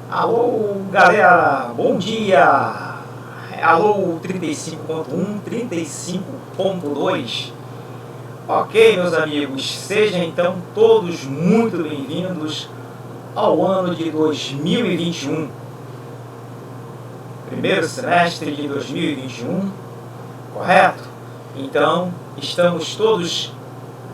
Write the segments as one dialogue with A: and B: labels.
A: Alô, galera, bom dia! Alô, 35.1, 35.2. Ok, meus amigos, sejam então todos muito bem-vindos ao ano de 2021. Primeiro semestre de 2021, correto? Então, estamos todos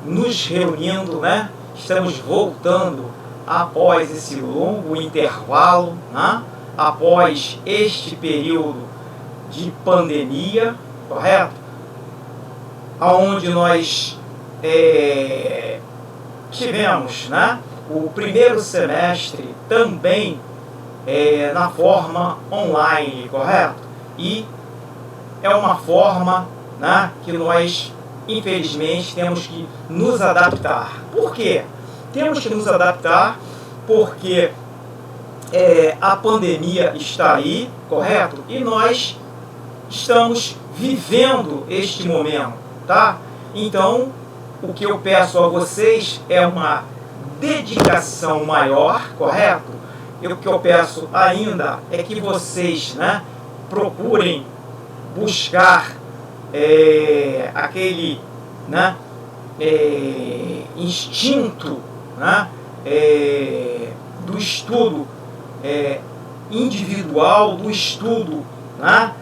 A: nos reunindo, né? Estamos voltando após esse longo intervalo, né? Após este período de pandemia, correto? Onde nós tivemos, né, o primeiro semestre também na forma online, correto? E é uma forma, né, que nós, infelizmente, temos que nos adaptar. Por quê? Temos que nos adaptar porque a pandemia está aí, correto? E nós estamos vivendo este momento, tá? Então, o que eu peço a vocês é uma dedicação maior, correto? E o que eu peço ainda é que vocês, né, procurem buscar aquele, né, instinto, né, do estudo individual, do estudo, né,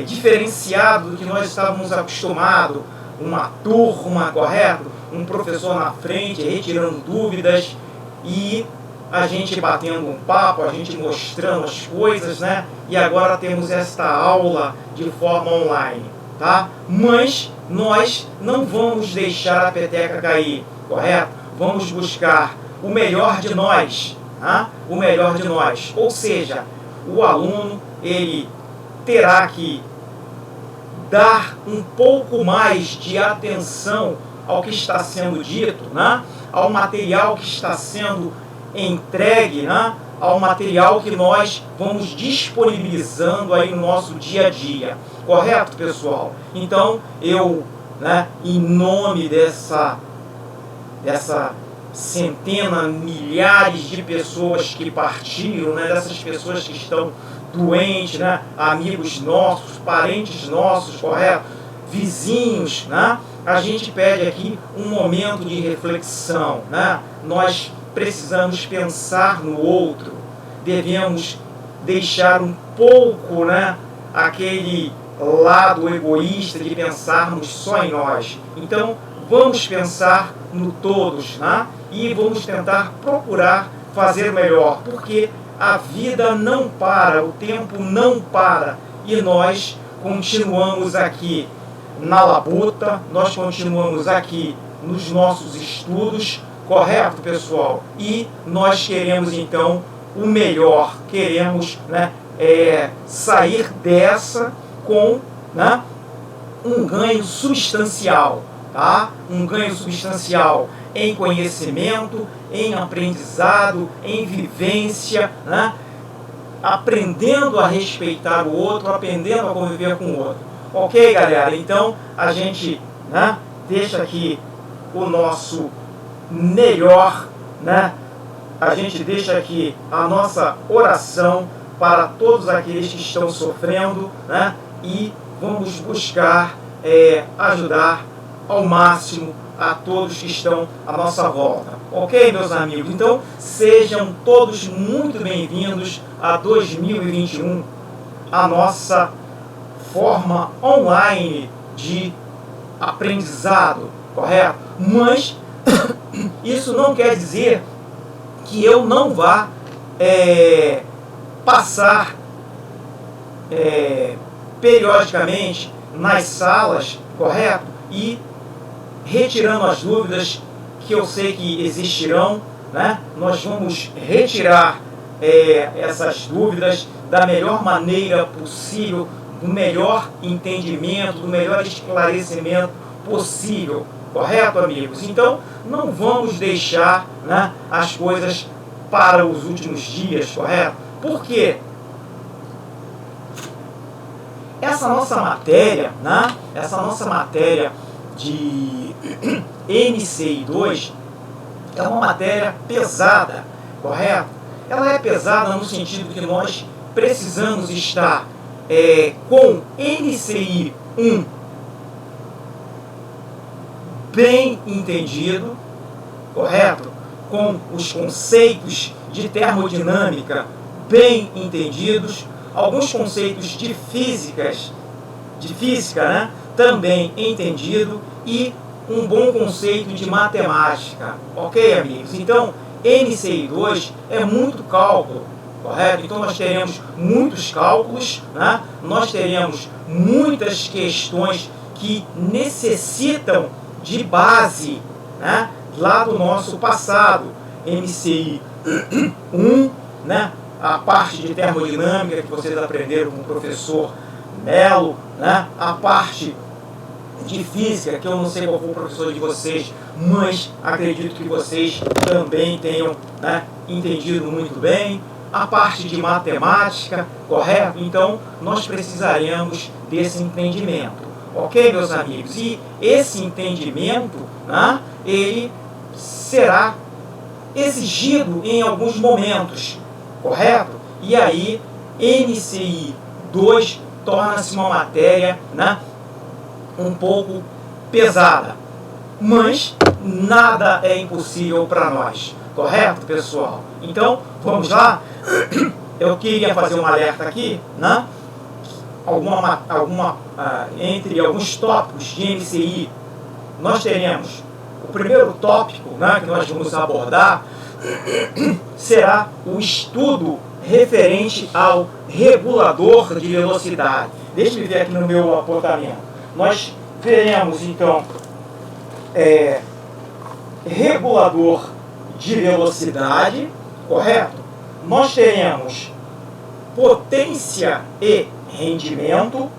A: diferenciado do que nós estávamos acostumados, uma turma, correto? Um professor na frente, retirando dúvidas e a gente batendo um papo, a gente mostrando as coisas, né? E agora temos esta aula de forma online, tá? Mas nós não vamos deixar a peteca cair, correto? Vamos buscar o melhor de nós, tá? O melhor de nós. Ou seja, o aluno, ele terá que dar um pouco mais de atenção ao que está sendo dito, né? Ao material que está sendo entregue, né? Ao material que nós vamos disponibilizando aí no nosso dia a dia. Correto, pessoal? Então, eu, né, em nome dessa centena, milhares de pessoas que partiram, né, dessas pessoas que estão doentes, né, amigos nossos, parentes nossos, correto? Vizinhos, né? A gente pede aqui um momento de reflexão, né? Nós precisamos pensar no outro, devemos deixar um pouco, né, aquele lado egoísta de pensarmos só em nós. Então, vamos pensar no todos, né? E vamos tentar procurar fazer melhor, porque a vida não para, o tempo não para, e nós continuamos aqui na labuta, nós continuamos aqui nos nossos estudos, correto, pessoal? E nós queremos, então, o melhor, queremos, né, sair dessa com, né, um ganho substancial, tá? Um ganho substancial em conhecimento, em aprendizado, em vivência, né? Aprendendo a respeitar o outro, aprendendo a conviver com o outro. Ok, galera? Então, a gente, né, deixa aqui o nosso melhor, né? A gente deixa aqui a nossa oração para todos aqueles que estão sofrendo, né? E vamos buscar ajudar ao máximo a todos que estão à nossa volta. Ok, meus amigos? Então, sejam todos muito bem-vindos a 2021, a nossa forma online de aprendizado, correto? Mas isso não quer dizer que eu não vá passar periodicamente nas salas, correto? E retirando as dúvidas que eu sei que existirão, né? Nós vamos retirar essas dúvidas da melhor maneira possível, do melhor entendimento, do melhor esclarecimento possível, correto, amigos? Então, não vamos deixar, né, as coisas para os últimos dias, correto? Por quê? Essa nossa matéria, né, essa nossa matéria de MCI2 é uma matéria pesada, correto? ela é pesada no sentido que nós precisamos estar com NCI 1 bem entendido, correto? Com os conceitos de termodinâmica bem entendidos, alguns conceitos de física, né, também entendido, e um bom conceito de matemática, ok, amigos? Então, NCI 2 é muito cálculo, correto? Então nós teremos muitos cálculos, né? Nós teremos muitas questões que necessitam de base, né, lá do nosso passado. NCI 1, né, a parte de termodinâmica que vocês aprenderam com o professor Melo, né, a parte de física, que eu não sei qual foi o professor de vocês, mas acredito que vocês também tenham, né, entendido muito bem, a parte de matemática, correto? Então, nós precisaremos desse entendimento, ok, meus amigos? E esse entendimento, né, ele será exigido em alguns momentos, correto? E aí, NCI 2 torna-se uma matéria, né, um pouco pesada, mas nada é impossível para nós, correto, pessoal? Então, vamos lá. Eu queria fazer um alerta aqui, né? Entre alguns tópicos de NCI, nós teremos o primeiro tópico, né, que nós vamos abordar será o estudo referente ao regulador de velocidade. Deixa eu ver aqui no meu apontamento. Nós veremos, então, regulador de velocidade, correto? Nós teremos potência e rendimento,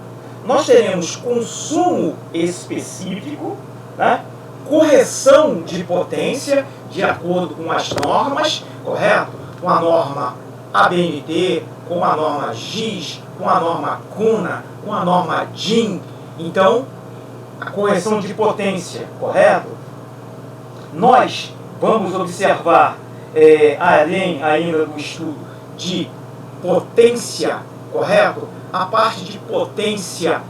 A: nós teremos consumo específico, né? Correção de potência, de acordo com as normas, correto? Com a norma ABNT, com a norma GIS, com a norma CUNA, com a norma DIN. Então, a correção de potência, correto? Nós vamos observar, além ainda do estudo de potência, correto? A parte de potência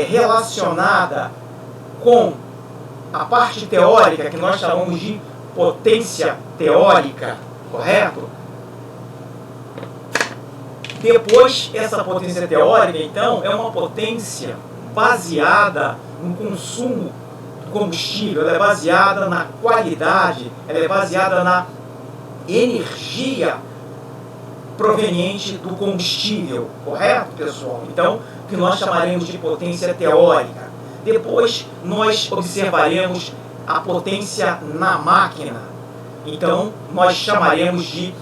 A: relacionada com a parte teórica, que nós chamamos de potência teórica, correto? Depois, essa potência teórica, então, é uma potência baseada no consumo do combustível, ela é baseada na qualidade, ela é baseada na energia proveniente do combustível, correto, pessoal? Então, o que nós chamaremos de potência teórica. Depois, nós observaremos a potência na máquina. Então, nós chamaremos de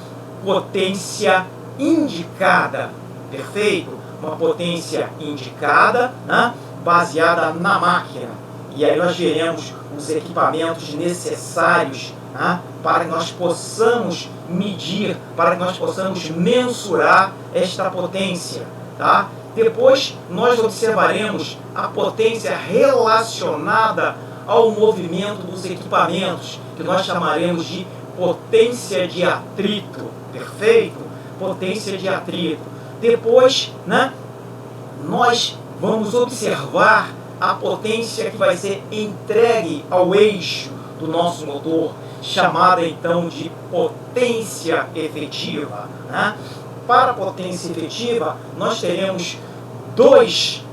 A: potência indicada, perfeito? Uma potência indicada, né, baseada na máquina. E aí nós veremos os equipamentos necessários, né, para que nós possamos medir, para que nós possamos mensurar esta potência, tá? Depois nós observaremos a potência relacionada ao movimento dos equipamentos, que nós chamaremos de potência de atrito, perfeito? Potência de atrito. Depois, né, nós vamos observar a potência que vai ser entregue ao eixo do nosso motor, chamada então de potência efetiva, né? Para a potência efetiva, nós teremos dois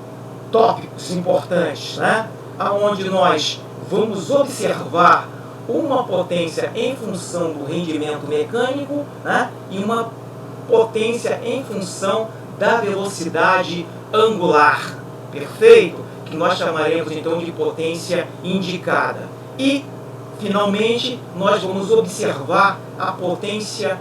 A: tópicos importantes, né? Onde nós vamos observar uma potência em função do rendimento mecânico, né? E uma potência em função da velocidade angular, perfeito? Que nós chamaremos então de potência indicada. E, finalmente, nós vamos observar a potência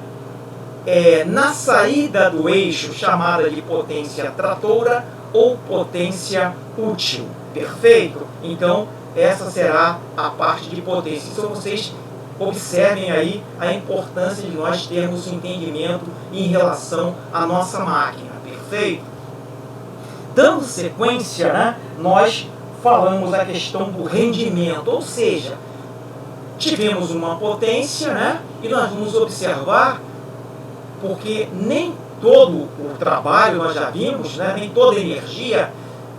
A: na saída do eixo, chamada de potência tratora ou potência útil, perfeito? Então, essa será a parte de potência. Então, vocês observem aí a importância de nós termos um entendimento em relação à nossa máquina, perfeito? Dando sequência, né, nós falamos a questão do rendimento, ou seja, tivemos uma potência, né, e nós vamos observar porque nem todo o trabalho, nós já vimos, né, nem toda energia,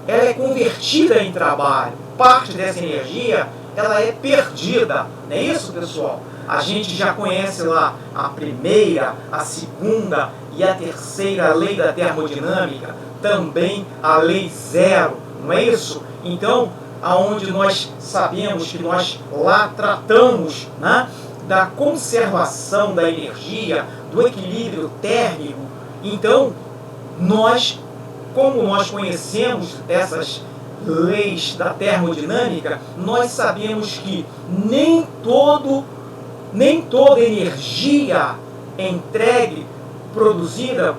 A: ela é convertida em trabalho. Parte dessa energia, ela é perdida. Não é isso, pessoal? A gente já conhece lá a primeira, a segunda e a terceira lei da termodinâmica, também a lei zero, não é isso? Então, aonde nós sabemos que nós lá tratamos, né, da conservação da energia, do equilíbrio térmico. Então, como nós conhecemos essas leis da termodinâmica, nós sabemos que nem toda energia entregue, produzida,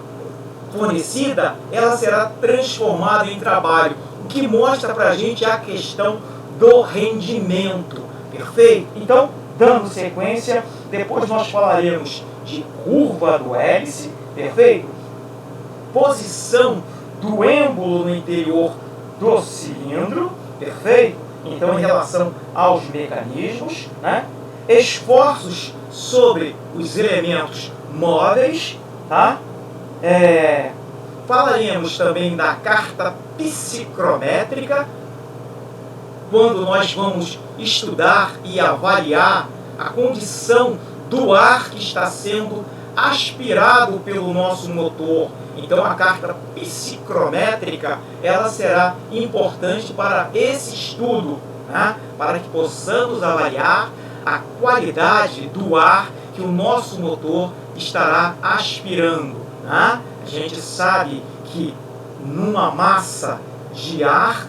A: fornecida, ela será transformada em trabalho, o que mostra para a gente a questão do rendimento. Perfeito? Então, dando sequência, depois nós falaremos de curva do hélice, perfeito? Posição do êmbolo no interior do cilindro, perfeito? Então, em relação aos mecanismos, né? Esforços sobre os elementos móveis, tá? Falaremos também da carta psicrométrica, quando nós vamos estudar e avaliar a condição do ar que está sendo aspirado pelo nosso motor. Então, a carta psicrométrica, ela será importante para esse estudo, né? Para que possamos avaliar a qualidade do ar que o nosso motor estará aspirando, né? A gente sabe que numa massa de ar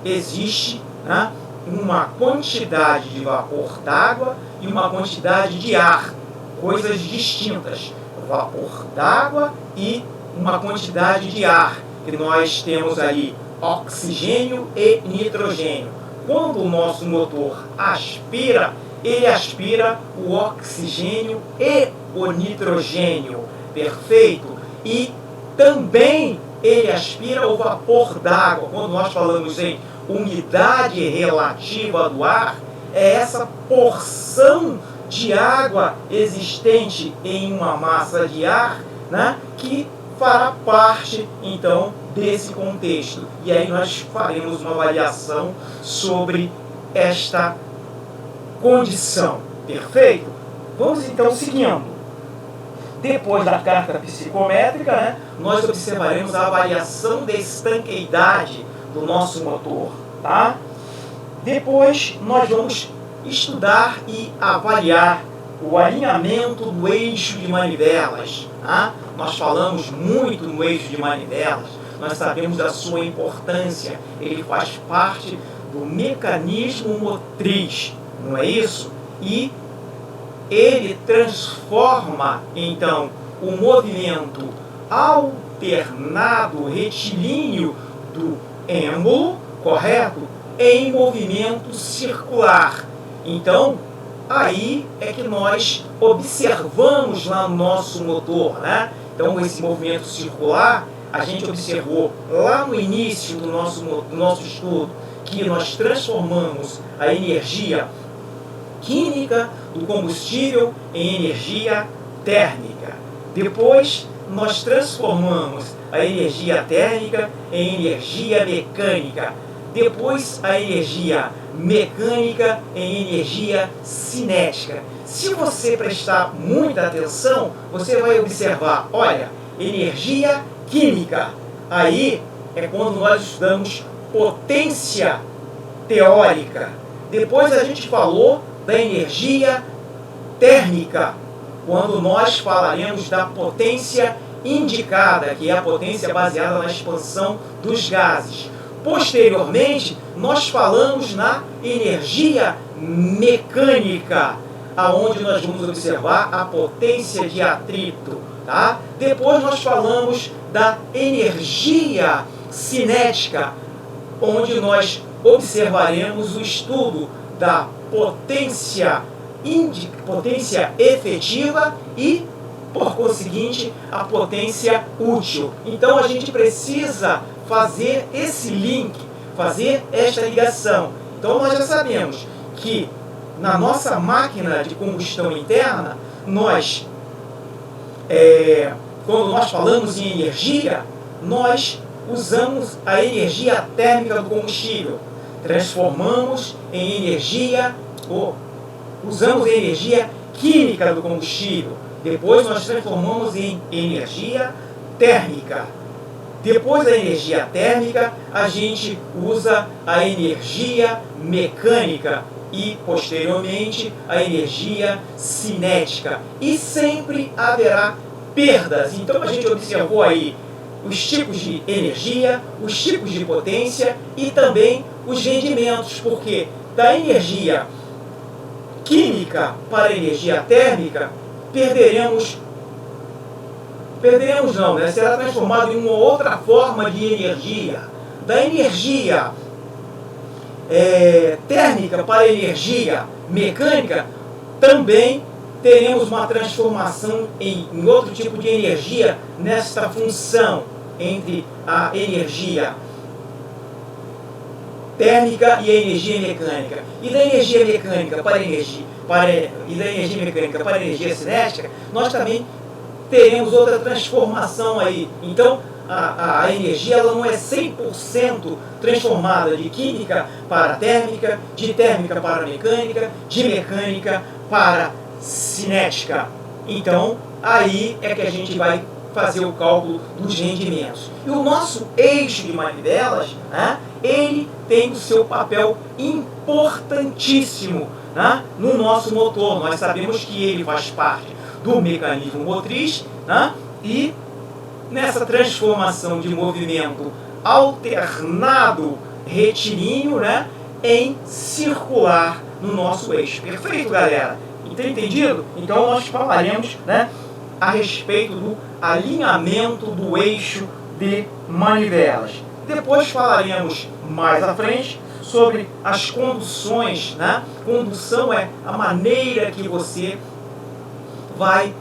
A: existe, né, uma quantidade de vapor d'água e uma quantidade de ar, coisas distintas. Vapor d'água e uma quantidade de ar, que nós temos ali oxigênio e nitrogênio. Quando o nosso motor aspira, ele aspira o oxigênio e o nitrogênio, perfeito? E também ele aspira o vapor d'água. Quando nós falamos em umidade relativa do ar, é essa porção de água existente em uma massa de ar, né, que fará parte, então, desse contexto. E aí nós faremos uma avaliação sobre esta condição. Perfeito? Vamos então seguindo. Depois da carta psicométrica, né, nós observaremos a avaliação da estanqueidade do nosso motor. Tá? Depois nós vamos estudar e avaliar o alinhamento do eixo de manivelas. Tá? Nós falamos muito no eixo de manivelas, nós sabemos da sua importância, ele faz parte do mecanismo motriz, não é isso? E ele transforma, então, o movimento alternado retilíneo do êmbolo, correto? Em movimento circular. Então, aí é que nós observamos lá no nosso motor, né? Então, esse movimento circular, a gente observou lá no início do nosso estudo, que nós transformamos a energia química do combustível em energia térmica. Depois, nós transformamos a energia térmica em energia mecânica. Depois, a energia mecânica em energia cinética. Se você prestar muita atenção, você vai observar, olha, energia química. Aí é quando nós estudamos potência teórica. Depois a gente falou da energia térmica, quando nós falaremos da potência indicada, que é a potência baseada na expansão dos gases. Posteriormente, nós falamos na energia mecânica, aonde nós vamos observar a potência de atrito. Tá? Depois nós falamos da energia cinética, onde nós observaremos o estudo da potência efetiva e, por conseguinte, a potência útil. Então a gente precisa fazer esse link, fazer esta ligação. Então nós já sabemos que na nossa máquina de combustão interna, nós quando nós falamos em energia, nós usamos a energia térmica do combustível, transformamos em energia, usamos a energia química do combustível, depois nós transformamos em energia térmica. Depois da energia térmica, a gente usa a energia mecânica e, posteriormente, a energia cinética. E sempre haverá perdas. Então, a gente observou aí os tipos de energia, os tipos de potência e também os rendimentos, porque da energia química para a energia térmica, perderemos não, né? Será transformado em uma outra forma de energia. Da energia térmica para a energia mecânica, também teremos uma transformação em outro tipo de energia nesta função entre a energia térmica e a energia mecânica. E da energia mecânica para a energia cinética, nós também teremos outra transformação aí. Então, a energia ela não é 100% transformada de química para térmica, de térmica para mecânica, de mecânica para cinética. Então, aí é que a gente vai fazer o cálculo dos rendimentos. E o nosso eixo de manivelas, né, ele tem o seu papel importantíssimo, né, no nosso motor. Nós sabemos que ele faz parte do mecanismo motriz, né, e nessa transformação de movimento alternado retilíneo, né, em circular no nosso eixo. Perfeito, galera? Entendido? Então nós falaremos, né, a respeito do alinhamento do eixo de manivelas. Depois falaremos mais à frente sobre as conduções, né? Condução é a maneira que você vai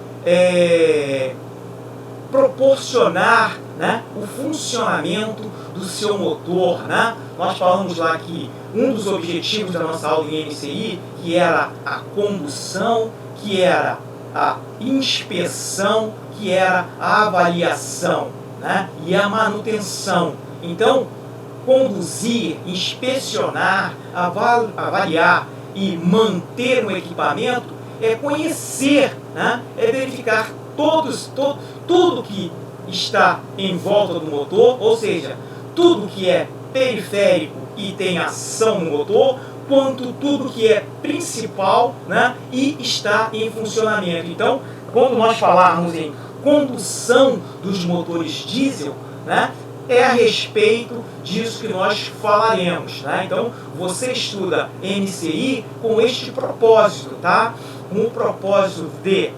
A: proporcionar, né, o funcionamento do seu motor, né? Nós falamos lá que um dos objetivos da nossa aula em MCI, que era a condução, que era a inspeção, que era a avaliação, né, e a manutenção. Então, conduzir, inspecionar, avaliar e manter um equipamento é conhecer, né, é verificar tudo que está em volta do motor, ou seja, tudo que é periférico e tem ação no motor, quanto tudo que é principal, né, e está em funcionamento. Então, quando nós falarmos em condução dos motores diesel, né, é a respeito disso que nós falaremos, né? Então, você estuda MCI com este propósito, tá? Com o propósito de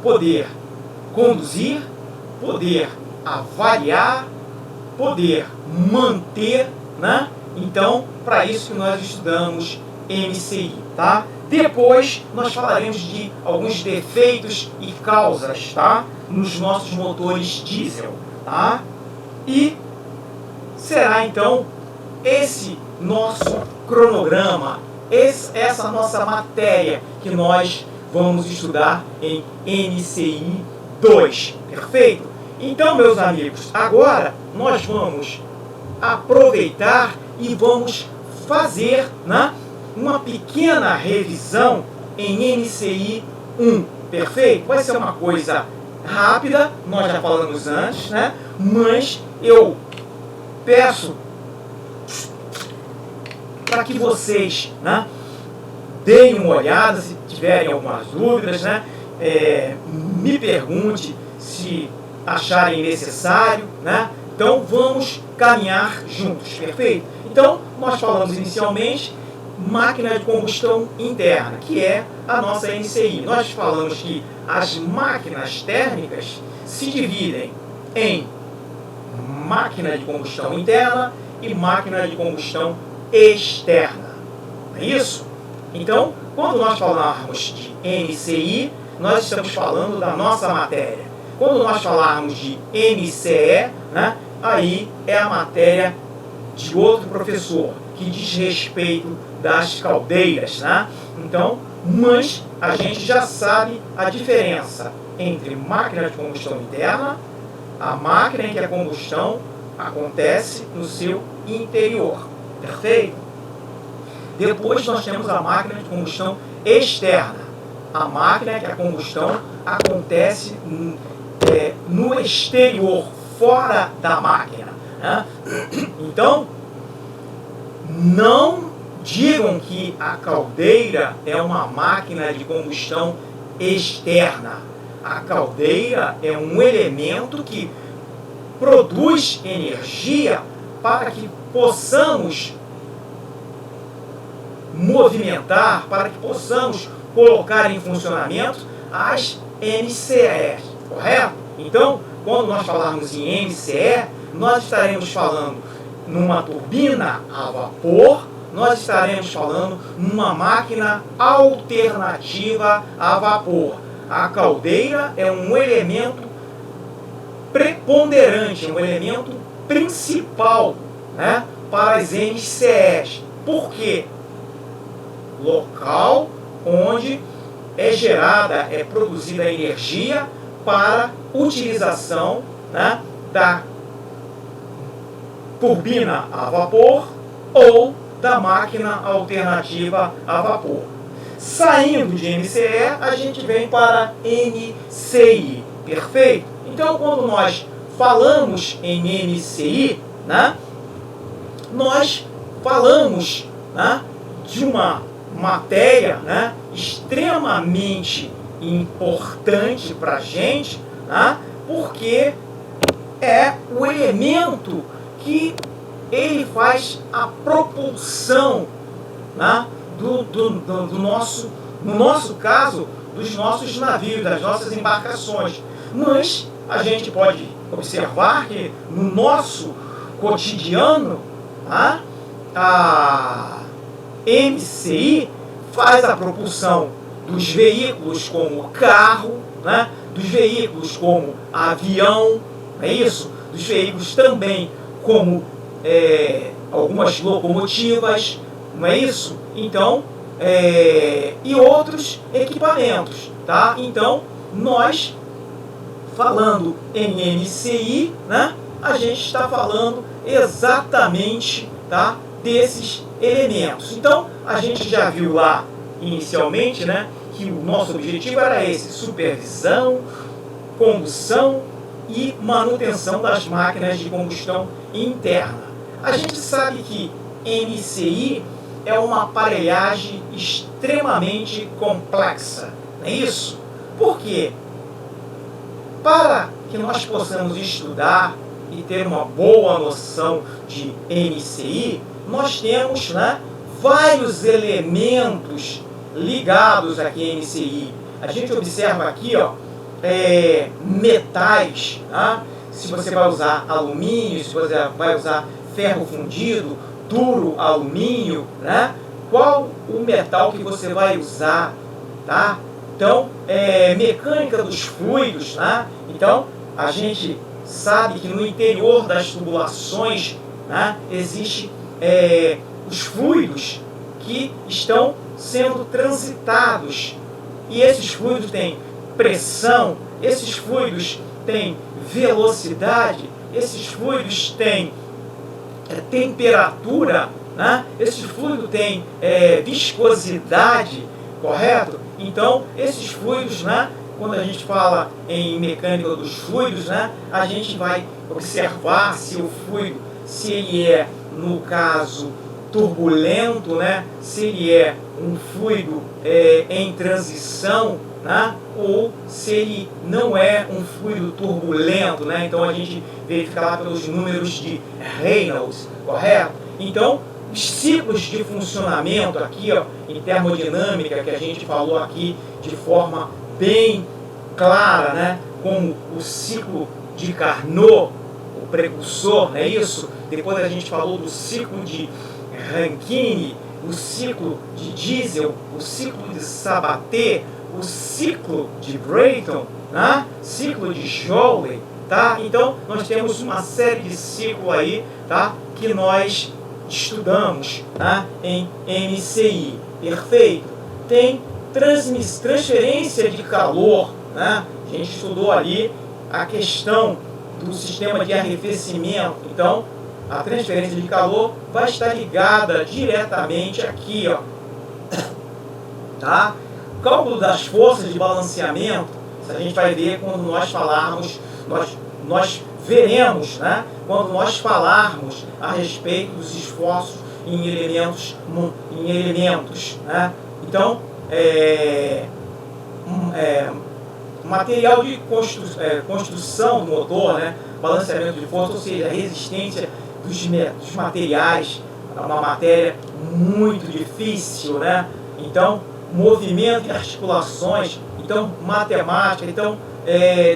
A: poder conduzir, poder avaliar, poder manter, né? Então, para isso que nós estudamos MCI, tá? Depois, nós falaremos de alguns defeitos e causas, tá? Nos nossos motores diesel, tá? E será, então, esse nosso cronograma, essa nossa matéria que nós vamos estudar em MCI 2, perfeito? Então, meus amigos, agora nós vamos aproveitar e vamos fazer, né, uma pequena revisão em MCI 1, perfeito? Vai ser uma coisa rápida, nós já falamos antes, né? Mas eu peço para que vocês, né, deem uma olhada, se tiverem algumas dúvidas, né? Me pergunte se acharem necessário, né? Então vamos caminhar juntos, perfeito? Então nós falamos inicialmente máquina de combustão interna, que é a nossa MCI. Nós falamos que as máquinas térmicas se dividem em máquina de combustão interna e máquina de combustão externa. Não é isso? Então, quando nós falarmos de MCI, nós estamos falando da nossa matéria. Quando nós falarmos de MCE, né, aí é a matéria de outro professor, que diz respeito das caldeiras, né? Então, mas a gente já sabe a diferença entre máquina de combustão interna, a máquina em que a combustão acontece no seu interior. Perfeito? Depois nós temos a máquina de combustão externa, a máquina em que a combustão acontece no exterior, fora da máquina, né? Então, não digam que a caldeira é uma máquina de combustão externa. A caldeira é um elemento que produz energia para que possamos movimentar, para que possamos colocar em funcionamento as MCEs, correto? Então, quando nós falarmos em MCE, nós estaremos falando numa turbina a vapor, nós estaremos falando numa máquina alternativa a vapor. A caldeira é um elemento preponderante, um elemento principal, né, para as MCEs. Por quê? Local onde é gerada, é produzida a energia para utilização, né, da turbina a vapor ou da máquina alternativa a vapor. Saindo de MCE, a gente vem para MCI, perfeito? Então, quando nós falamos em MCI, né, nós falamos, né, de uma matéria, né, extremamente importante para a gente, né, porque é o elemento que ele faz a propulsão, né, do nosso, no nosso caso, dos nossos navios, das nossas embarcações. Mas a gente pode observar que no nosso cotidiano, né, a MCI faz a propulsão dos veículos como carro, né, dos veículos como avião, não é isso? Dos veículos também como algumas locomotivas, não é isso? Então, e outros equipamentos, tá? Então, nós, falando em MCI, né, a gente está falando exatamente, tá, desses elementos. Então, a gente já viu lá, inicialmente, né, que o nosso objetivo era esse: supervisão, condução e manutenção das máquinas de combustão interna. A gente sabe que MCI é uma aparelhagem extremamente complexa, não é isso? Por quê? Para que nós possamos estudar e ter uma boa noção de MCI, nós temos, né, vários elementos ligados aqui a MCI. A gente observa aqui, ó, metais, tá? Se você vai usar alumínio, se você vai usar ferro fundido, duro alumínio, né? Qual o metal que você vai usar, tá? Então, mecânica dos fluidos, né? Então, a gente sabe que no interior das tubulações, né, existe os fluidos que estão sendo transitados, e esses fluidos têm pressão, esses fluidos têm velocidade, esses fluidos têm temperatura, né? Esse fluido tem viscosidade, correto? Então, esses fluidos, né, quando a gente fala em mecânica dos fluidos, né, a gente vai observar se o fluido, se ele é, no caso, turbulento, né, se ele é um fluido em transição, né, ou se ele não é um fluido turbulento, né? Então a gente verifica lá pelos números de Reynolds, correto? Então, os ciclos de funcionamento aqui, ó, em termodinâmica, que a gente falou aqui de forma bem clara, né, como o ciclo de Carnot, o precursor, não é isso? Depois a gente falou do ciclo de Rankine, o ciclo de Diesel, o ciclo de Sabatier, o ciclo de Brayton, né? Ciclo de Joule, tá? Então, nós temos uma série de ciclos aí, tá, que nós estudamos, tá, em MCI, perfeito? Tem transferência de calor, né? A gente estudou ali a questão do sistema de arrefecimento. Então, a transferência de calor vai estar ligada diretamente aqui, ó, tá? O cálculo das forças de balanceamento, a gente vai ver quando nós falarmos, nós veremos, né? Quando nós falarmos a respeito dos esforços em elementos, né? Então, material de construção do motor, né? Balanceamento de força, ou seja, a resistência dos materiais, é uma matéria muito difícil, né? Então, movimento e articulações, então, matemática, então,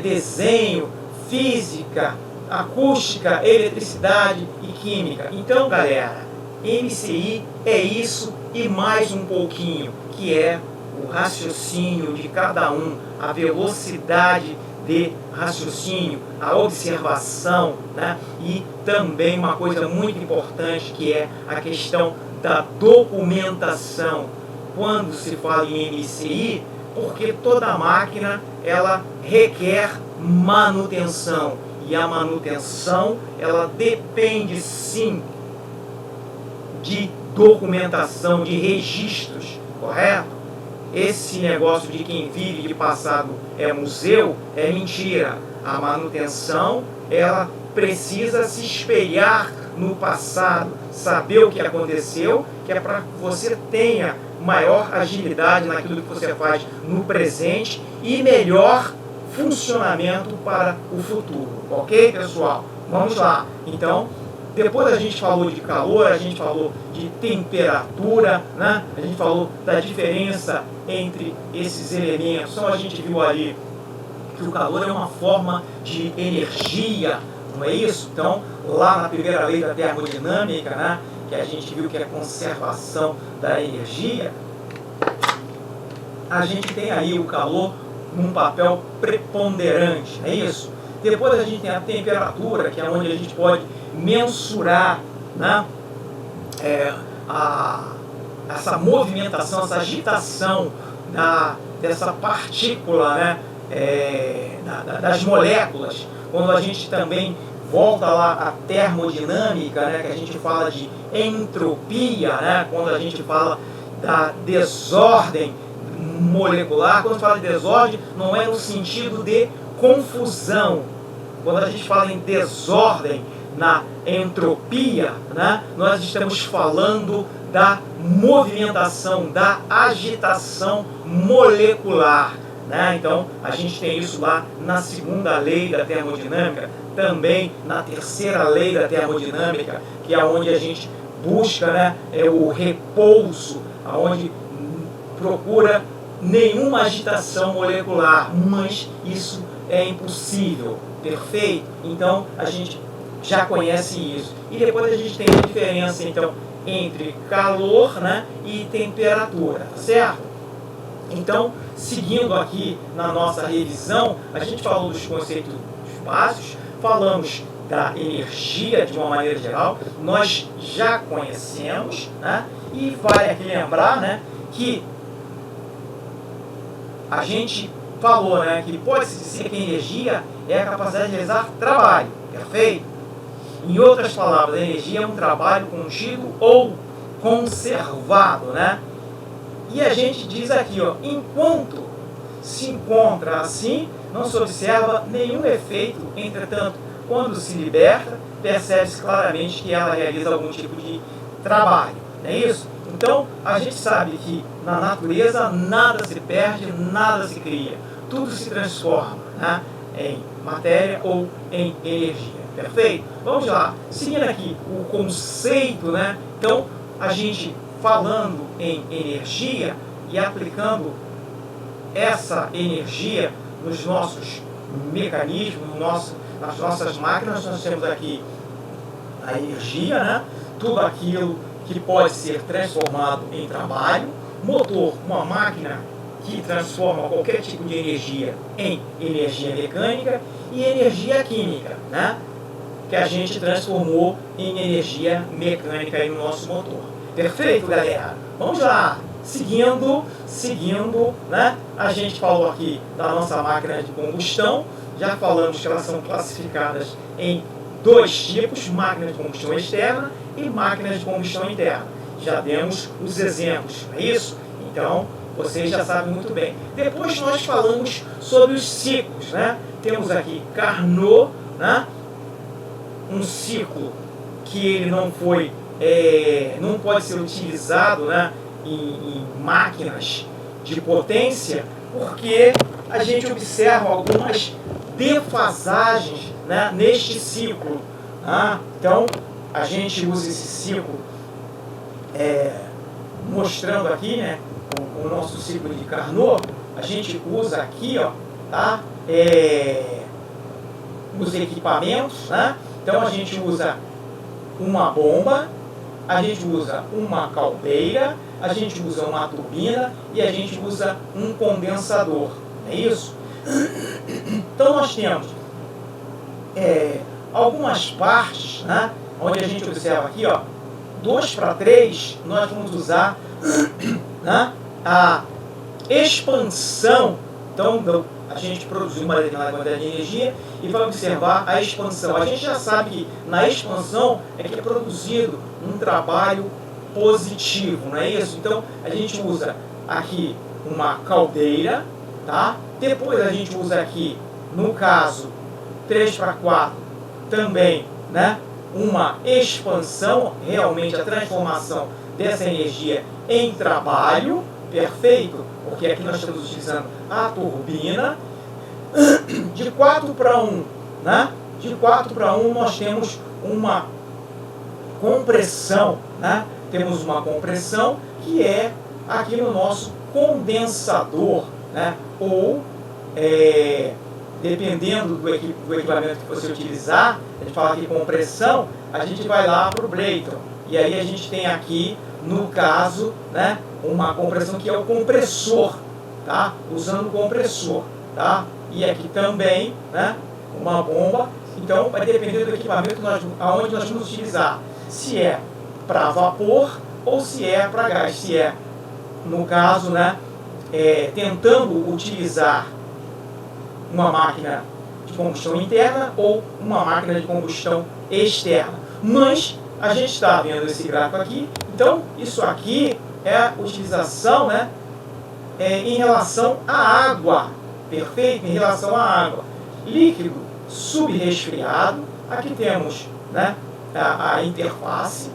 A: desenho, física, acústica, eletricidade e química. Então, galera, MCI é isso e mais um pouquinho, que é o raciocínio de cada um, a velocidade de raciocínio, a observação, né? E também uma coisa muito importante, que é a questão da documentação. Quando se fala em MCI, porque toda máquina ela requer manutenção, e a manutenção ela depende sim de documentação, de registros, correto? Esse negócio de quem vive de passado é museu é mentira. A manutenção ela precisa se espelhar no passado, saber o que aconteceu, que é para que você tenha maior agilidade naquilo que você faz no presente e melhor funcionamento para o futuro. Ok, pessoal? Vamos lá. Então, depois a gente falou de calor, a gente falou de temperatura, né? A gente falou da diferença entre esses elementos. Então a gente viu ali que o calor é uma forma de energia, não é isso? Então, lá na primeira lei da termodinâmica, né? Que a gente viu que é a conservação da energia, a gente tem aí o calor num papel preponderante, não é isso? Depois a gente tem a temperatura, que é onde a gente pode mensurar, né, essa movimentação, essa agitação dessa partícula, né, das moléculas. Quando a gente também volta lá à termodinâmica, né, que a gente fala de entropia, né, quando a gente fala da desordem molecular. Quando fala de desordem, não é no sentido de confusão. Quando a gente fala em desordem, na entropia, né, nós estamos falando da movimentação, da agitação molecular, né? Então, a gente tem isso lá na segunda lei da termodinâmica, também na terceira lei da termodinâmica, que é onde a gente busca, né, o repouso, onde procura nenhuma agitação molecular, mas isso é impossível, perfeito? Então, a gente já conhece isso. E depois a gente tem a diferença, então, entre calor, né, e temperatura, tá certo? Então, seguindo aqui na nossa revisão, a gente falou dos conceitos básicos, falamos da energia de uma maneira geral, nós já conhecemos, né, e vale aqui lembrar, né, que a gente falou, né, que pode-se dizer que a energia é a capacidade de realizar trabalho, perfeito? Em outras palavras, a energia é um trabalho contido ou conservado, né? E a gente diz aqui, ó, enquanto se encontra assim, não se observa nenhum efeito, entretanto, quando se liberta, percebe-se claramente que ela realiza algum tipo de trabalho, não é isso? Então, a gente sabe que na natureza nada se perde, nada se cria, tudo se transforma, né, em matéria ou em energia. Perfeito? Vamos lá. Seguindo aqui o conceito, né? Então, a gente falando em energia e aplicando essa energia nos nossos mecanismos, nas nossas máquinas, nós temos aqui a energia, né? Tudo aquilo que pode ser transformado em trabalho. Motor, uma máquina que transforma qualquer tipo de energia em energia mecânica, e energia química, né, que a gente transformou em energia mecânica aí no nosso motor. Perfeito, galera? Vamos lá! Seguindo, né? A gente falou aqui da nossa máquina de combustão, já falamos que elas são classificadas em dois tipos, máquina de combustão externa e máquina de combustão interna. Já demos os exemplos, não é isso? Então, vocês já sabem muito bem. Depois nós falamos sobre os ciclos, né? Temos aqui Carnot, né? Um ciclo que ele não pode ser utilizado, né, em máquinas de potência, porque a gente observa algumas defasagens, né, neste ciclo. Tá? Então, a gente usa esse ciclo mostrando aqui, né, o nosso ciclo de Carnot. A gente usa aqui, ó, tá? Os equipamentos, né? Então a gente usa uma bomba, a gente usa uma caldeira, a gente usa uma turbina e a gente usa um condensador, é isso? Então nós temos algumas partes, né, onde a gente observa aqui, ó, 2:3, nós vamos usar, né, a expansão. Então a gente produziu uma determinada quantidade de energia e vai observar a expansão. A gente já sabe que na expansão é que é produzido um trabalho positivo, não é isso? Então a gente usa aqui uma caldeira, tá? Depois a gente usa aqui, no caso 3:4, também, né, uma expansão, realmente a transformação dessa energia em trabalho, perfeito? Porque aqui nós estamos utilizando a turbina. De 4:1, né? De 4:1 nós temos uma compressão, né? Temos uma compressão que é aqui no nosso condensador, né? Ou, dependendo do equipamento que você utilizar, a gente fala aqui compressão, a gente vai lá para o Brayton. E aí a gente tem aqui, no caso, né, uma compressão que é o compressor, tá? Usando o compressor, tá? E aqui também, né, uma bomba. Então vai depender do equipamento aonde nós vamos utilizar. Se é para vapor ou se é para gás. Se é, no caso, né, tentando utilizar uma máquina de combustão interna ou uma máquina de combustão externa. Mas a gente está vendo esse gráfico aqui. Então isso aqui é a utilização, né, em relação à água. Perfeito? Em relação à água. Líquido subresfriado. Aqui temos, né, a interface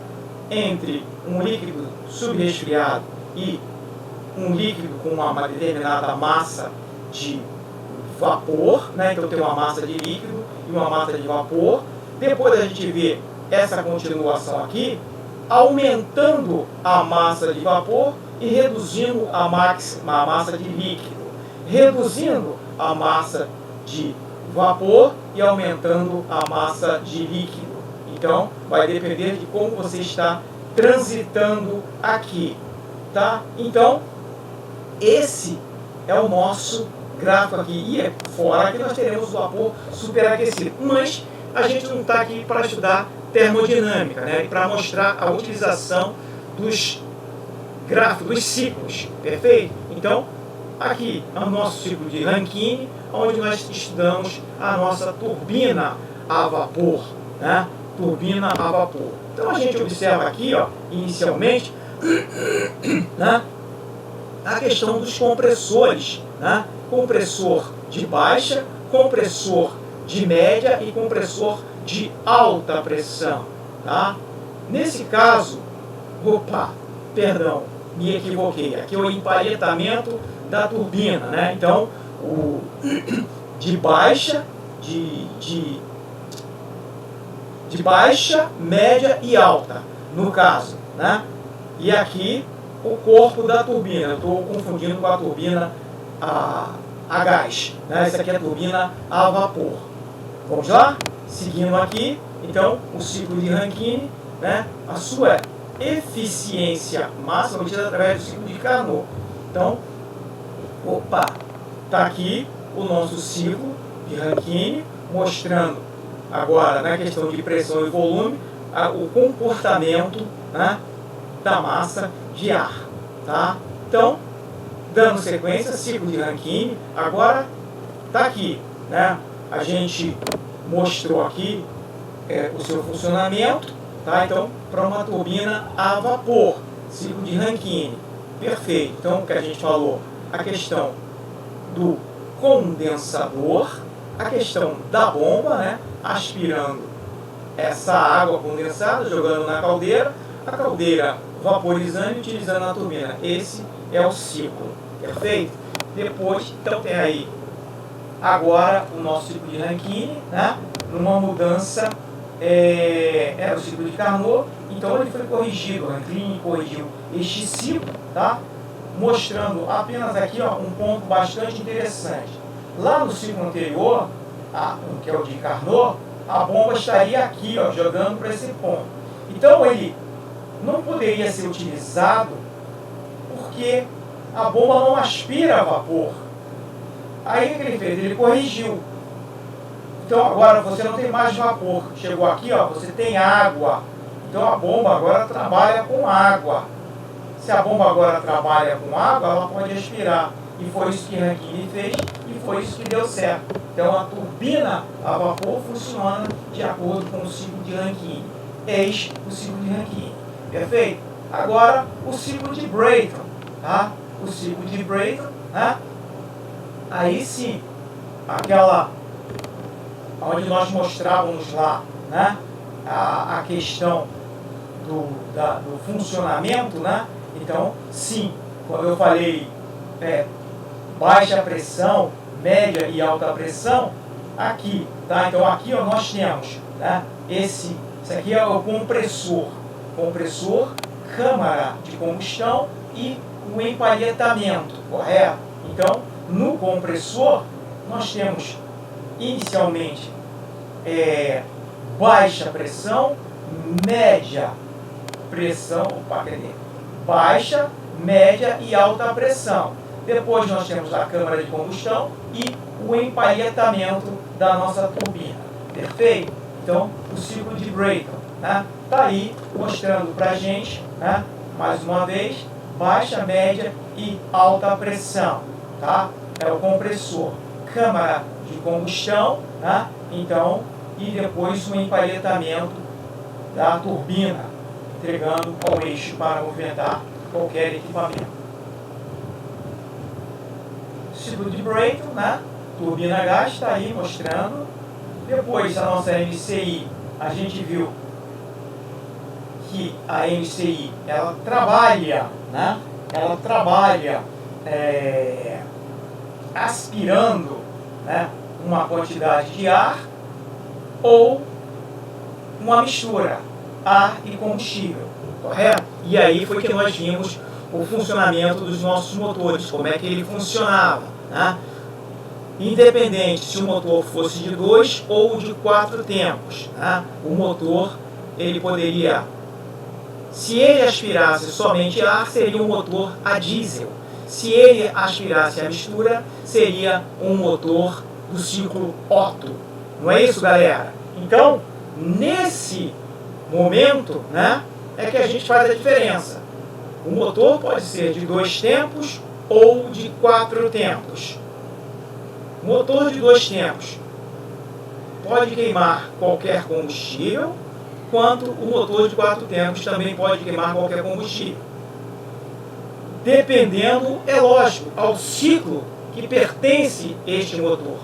A: entre um líquido subresfriado e um líquido com uma determinada massa de vapor, né? Então tem uma massa de líquido e uma massa de vapor. Depois a gente vê essa continuação aqui, aumentando a massa de vapor e reduzindo a massa de líquido, reduzindo a massa de vapor e aumentando a massa de líquido. Então vai depender de como você está transitando aqui, tá? Então esse é o nosso gráfico aqui, e fora que nós teremos o vapor superaquecido. Mas a gente não está aqui para estudar termodinâmica, né? Para mostrar a utilização dos gráficos, dos ciclos, perfeito? Então, aqui é o nosso ciclo de Rankine, onde nós estudamos a nossa turbina a vapor, né? Turbina a vapor. Então a gente observa aqui, ó, inicialmente, né, a questão dos compressores, né? Compressor de baixa, compressor de média e compressor de alta pressão, tá? Nesse caso, me equivoquei. Aqui é o emparetamento da turbina, né? Então, o de baixa, de baixa, média e alta, no caso, né? E aqui o corpo da turbina. Eu estou confundindo com a turbina a gás, né? Essa aqui é a turbina a vapor. Vamos lá? Seguindo aqui, então, o ciclo de Rankine, né? A sua eficiência máxima obtida através do ciclo de Carnot. Então, está aqui o nosso ciclo de Rankine, mostrando agora, na questão de pressão e volume, o comportamento, né, da massa de ar, tá? Então, dando sequência, ciclo de Rankine, agora está aqui, né? A gente mostrou aqui o seu funcionamento, tá? Então, para uma turbina a vapor, ciclo de Rankine, perfeito. Então, o que a gente falou, a questão do condensador, a questão da bomba, né? Aspirando essa água condensada, jogando na caldeira, a caldeira vaporizando e utilizando a turbina. Esse é o ciclo, perfeito? Depois, então tem aí agora o nosso ciclo de Rankine, né? Numa mudança, era o ciclo de Carnot, então ele foi corrigido, Rankine corrigiu este ciclo, tá? Mostrando apenas aqui, ó, um ponto bastante interessante. Lá no ciclo anterior, que é o de Carnot, a bomba estaria aqui, ó, jogando para esse ponto. Então ele não poderia ser utilizado porque a bomba não aspira a vapor. Aí o que ele fez? Ele corrigiu. Então agora você não tem mais vapor. Chegou aqui, ó, você tem água. Então a bomba agora trabalha com água. Se a bomba agora trabalha com água, ela pode aspirar. E foi isso que Rankine fez e foi isso que deu certo. Então a turbina a vapor funciona de acordo com o ciclo de Rankine. Eis o ciclo de Rankine. Perfeito? Agora o ciclo de Brayton. Tá? O ciclo de Brayton, né? Aí sim, aquela onde nós mostrávamos lá, né? A questão do funcionamento, né? Então, sim, quando eu falei baixa pressão, média e alta pressão, aqui, tá? Então aqui, ó, nós temos, né? Isso aqui é o compressor, câmara de combustão e o empalhetamento, correto? Então, no compressor, nós temos inicialmente baixa pressão, média pressão, baixa, média e alta pressão. Depois nós temos a câmara de combustão e o empalhetamento da nossa turbina. Perfeito? Então, o ciclo de Brayton, né? Tá aí mostrando para a gente, né? Mais uma vez, baixa, média e alta pressão, tá? É o compressor, câmara de combustão, né? Então, e depois o empalhetamento da turbina, entregando ao eixo para movimentar qualquer equipamento. Ciclo de Brayton, né? Turbina a gás está aí mostrando. Depois a nossa MCI, a gente viu que a MCI ela trabalha, né? Ela trabalha aspirando, né, uma quantidade de ar ou uma mistura, ar e combustível, correto? E aí foi que nós vimos o funcionamento dos nossos motores, como é que ele funcionava, né? Independente se o motor fosse de 2 ou de 4 tempos, né? O motor, ele poderia, se ele aspirasse somente ar, seria um motor a diesel. Se ele aspirasse a mistura, seria um motor do ciclo Otto. Não é isso, galera? Então, nesse momento, né, é que a gente faz a diferença. O motor pode ser de 2 tempos ou de 4 tempos. Motor de 2 tempos pode queimar qualquer combustível, quanto o motor de 4 tempos também pode queimar qualquer combustível. Dependendo, é lógico, ao ciclo que pertence este motor.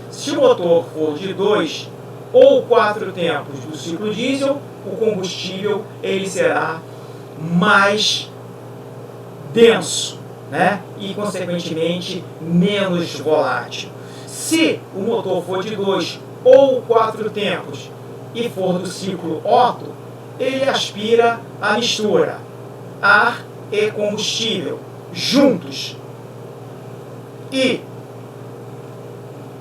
A: Se o motor for de 2 ou 4 tempos do ciclo diesel, o combustível ele será mais denso, né? E, consequentemente, menos volátil. Se o motor for de 2 ou 4 tempos e for do ciclo Otto, ele aspira a mistura, ar e combustível, juntos. E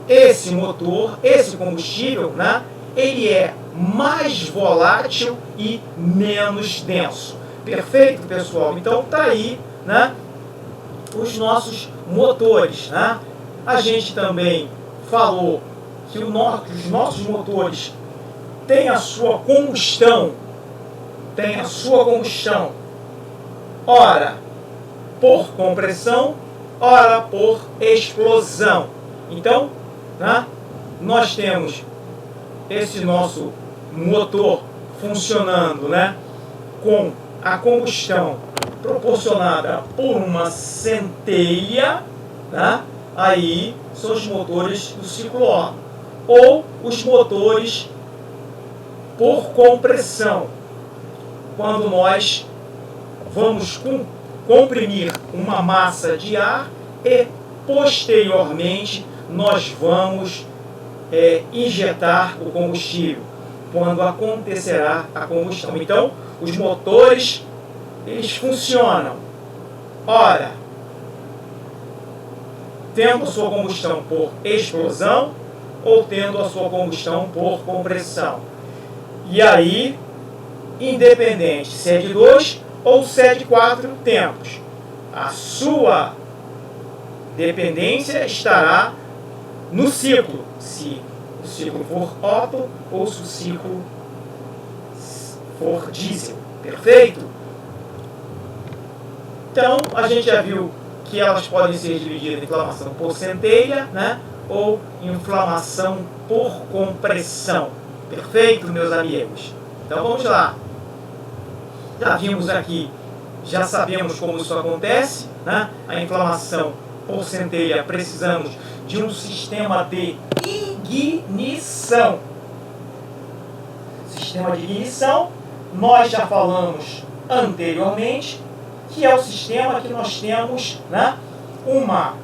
A: esse motor, esse combustível, né, ele é mais volátil e menos denso. Perfeito, pessoal? Então tá aí, né, os nossos motores, né? A gente também falou que os nossos motores têm a sua combustão. Ora, por compressão, ora por explosão. Então, né, nós temos esse nosso motor funcionando, né, com a combustão proporcionada por uma centelha, né, aí são os motores do ciclo Otto, ou os motores por compressão, quando nós vamos comprimir uma massa de ar e posteriormente nós vamos injetar o combustível, quando acontecerá a combustão. Então, os motores, eles funcionam, ora, tendo a sua combustão por explosão ou tendo a sua combustão por compressão. E aí, independente se é de 2 ou se é de 4 tempos, a sua dependência estará no ciclo, se o ciclo for Otto ou se o ciclo for diesel. Perfeito? Então, a gente já viu que elas podem ser divididas em inflamação por centelha, né, ou inflamação por compressão. Perfeito, meus amigos? Então, vamos lá. Já vimos aqui, já sabemos como isso acontece, né? A inflamação por centelha, precisamos de um sistema de ignição. Sistema de ignição, nós já falamos anteriormente, que é o sistema que nós temos, né, uma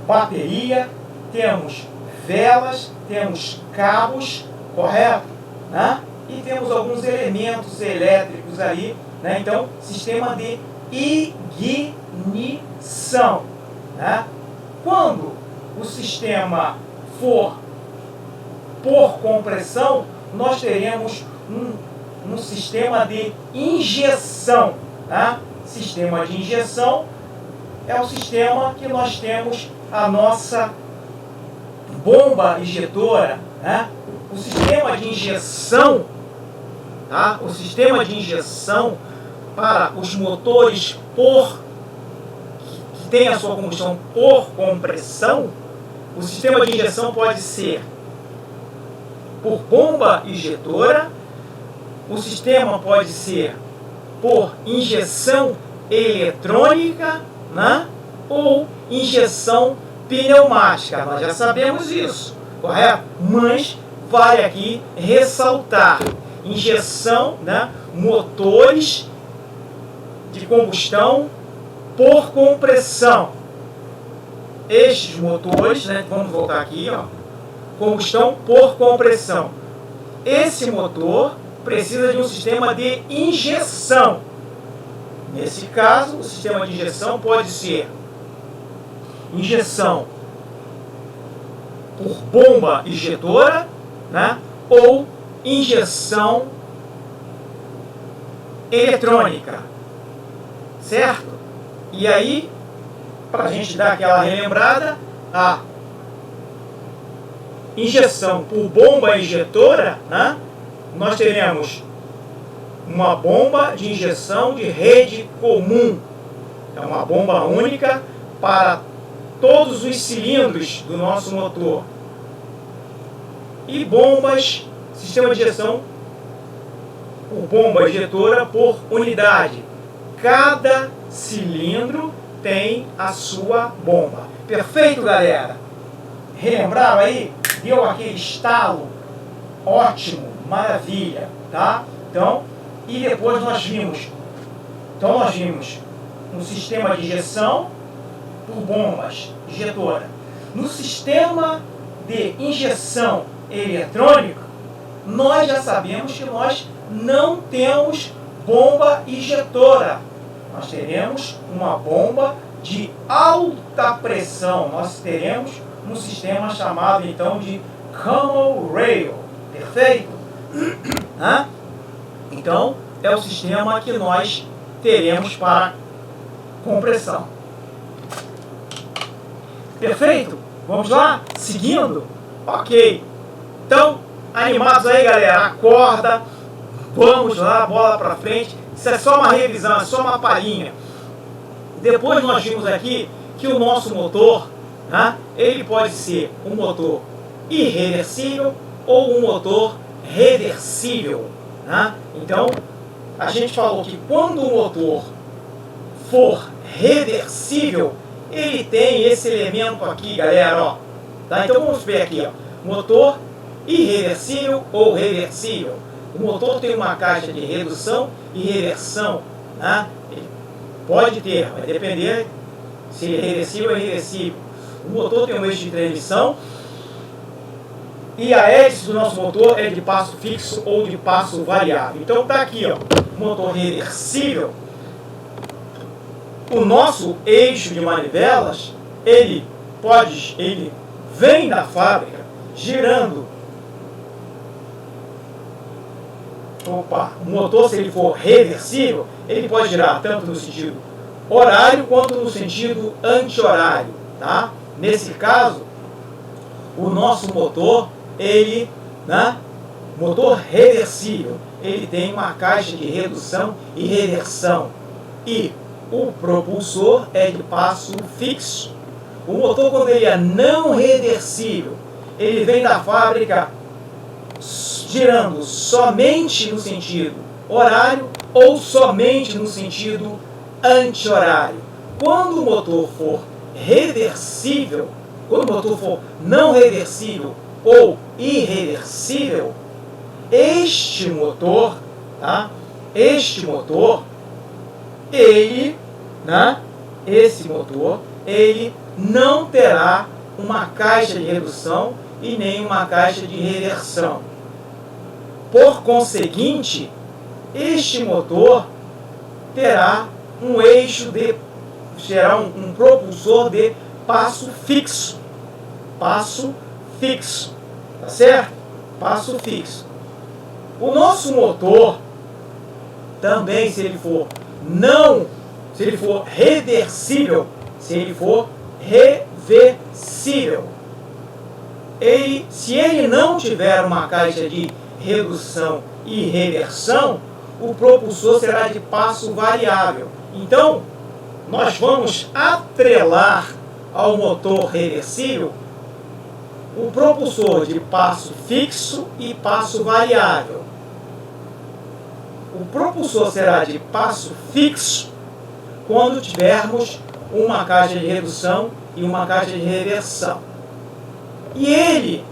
A: bateria, temos velas, temos cabos, correto? Né? E temos alguns elementos elétricos ali, né? Então, sistema de ignição, né? Quando o sistema for por compressão, nós teremos um sistema de injeção, tá? Sistema de injeção é o sistema que nós temos a nossa bomba injetora, né? O sistema de injeção, tá? O sistema de injeção para os motores que tem a sua combustão por compressão, o sistema de injeção pode ser por bomba injetora, o sistema pode ser por injeção eletrônica, né? Ou injeção pneumática. Nós já sabemos isso, correto? Mas vale aqui ressaltar: injeção, né? Motores de combustão por compressão. Estes motores, né? Vamos voltar aqui, ó. Combustão por compressão. Esse motor precisa de um sistema de injeção. Nesse caso, o sistema de injeção pode ser injeção por bomba injetora, né? Ou injeção eletrônica, certo? E aí, para a gente dar aquela relembrada, a injeção por bomba injetora, né? Nós teremos uma bomba de injeção de rede comum. É uma bomba única para todos os cilindros do nosso motor. E bombas, sistema de injeção por bomba injetora por unidade. Cada cilindro tem a sua bomba. Perfeito, galera? Relembraram aí? Deu aquele estalo? Ótimo, maravilha, tá? Então, e depois nós vimos um sistema de injeção por bombas injetora. No sistema de injeção eletrônica, nós já sabemos que nós não temos bomba injetora. Nós teremos uma bomba de alta pressão. Nós teremos um sistema chamado então de Common Rail. Perfeito? Hã? Então, é o sistema que nós teremos para compressão. Perfeito? Vamos lá? Seguindo? Ok. Então, animados aí, galera? Acorda. Vamos lá, bola para frente. Isso é só uma revisão, é só uma palhinha. Depois nós vimos aqui que o nosso motor, né, ele pode ser um motor irreversível ou um motor reversível. Né? Então, a gente falou que quando o motor for reversível, ele tem esse elemento aqui, galera, ó. Tá? Então vamos ver aqui, ó. Motor irreversível ou reversível. O motor tem uma caixa de redução e reversão, né? Ele pode ter, vai depender se é reversível ou irreversível. O motor tem um eixo de transmissão e a hélice do nosso motor é de passo fixo ou de passo variável. Então está aqui, ó, motor reversível. O nosso eixo de manivelas, ele vem da fábrica girando. O motor, se ele for reversível, ele pode girar tanto no sentido horário quanto no sentido anti-horário, tá? Nesse caso, o nosso motor, motor reversível, ele tem uma caixa de redução e reversão. E o propulsor é de passo fixo. O motor, quando ele é não reversível, ele vem da fábrica girando somente no sentido horário ou somente no sentido anti-horário. Quando o motor for reversível, quando o motor for não reversível ou irreversível, este motor, ele não terá uma caixa de redução e nem uma caixa de reversão. Por conseguinte, este motor terá um propulsor de passo fixo. Passo fixo. Tá certo? Passo fixo. O nosso motor também, se ele for reversível, se ele não tiver uma caixa de redução e reversão, o propulsor será de passo variável. Então, nós vamos atrelar ao motor reversível o propulsor de passo fixo e passo variável. O propulsor será de passo fixo quando tivermos uma caixa de redução e uma caixa de reversão. E ele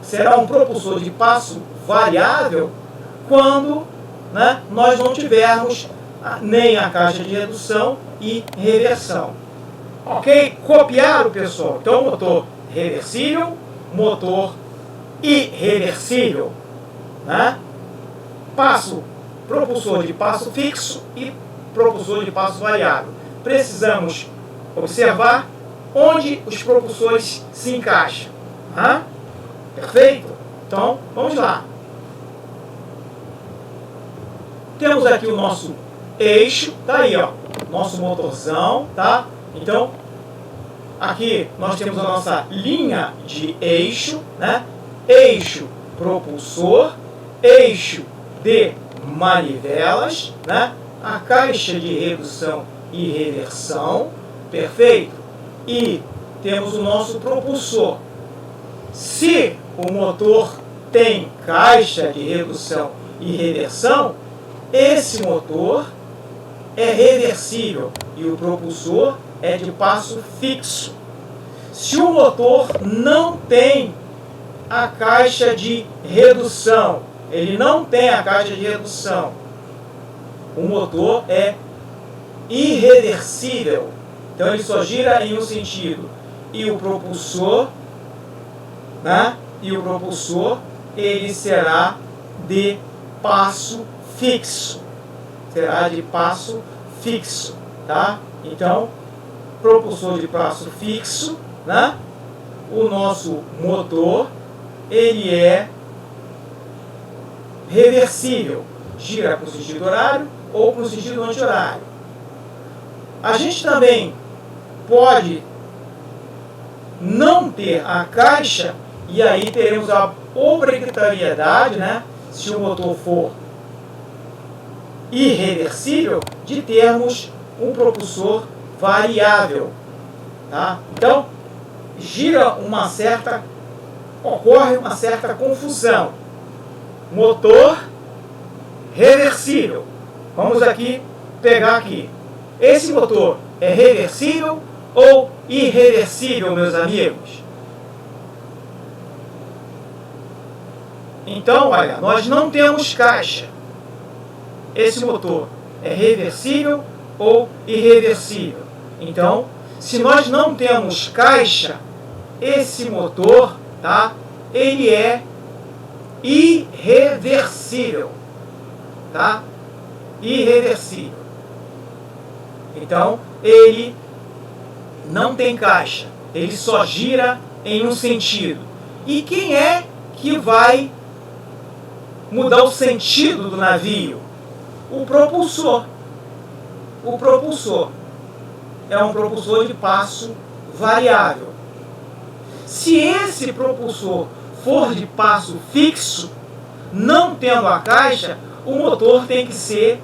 A: será um propulsor de passo variável quando nós não tivermos nem a caixa de redução e reversão. Ok? Copiaram, pessoal? Então, motor reversível, motor irreversível, propulsor de passo fixo e propulsor de passo variável. Precisamos observar onde os propulsores se encaixam. Perfeito? Então, vamos lá. Temos aqui o nosso eixo, tá aí, ó, nosso motorzão, tá? Então, aqui nós temos a nossa linha de eixo, Eixo propulsor, eixo de manivelas, A caixa de redução e reversão, perfeito? E temos o nosso propulsor. Se o motor tem caixa de redução e reversão, esse motor é reversível e o propulsor é de passo fixo. Se o motor não tem a caixa de redução, o motor é irreversível. Então ele só gira em um sentido. E o propulsor, ele será de passo fixo. Tá? Então, propulsor de passo fixo, O nosso motor, ele é reversível. Gira para o sentido horário ou para o sentido anti-horário. A gente também pode não ter a caixa, e aí teremos a obrigatoriedade, se o motor for irreversível de termos um propulsor variável. Tá? Então, ocorre uma certa confusão. Motor reversível. Vamos aqui pegar aqui. Esse motor é reversível ou irreversível, meus amigos? Então, olha, nós não temos caixa. Esse motor é reversível ou irreversível? Então, se nós não temos caixa, esse motor, tá? Ele é irreversível, tá? Irreversível. Então, ele não tem caixa, ele só gira em um sentido. E quem é que vai mudar o sentido do navio? O propulsor. O propulsor é um propulsor de passo variável. Se esse propulsor for de passo fixo, não tendo a caixa, o motor tem que ser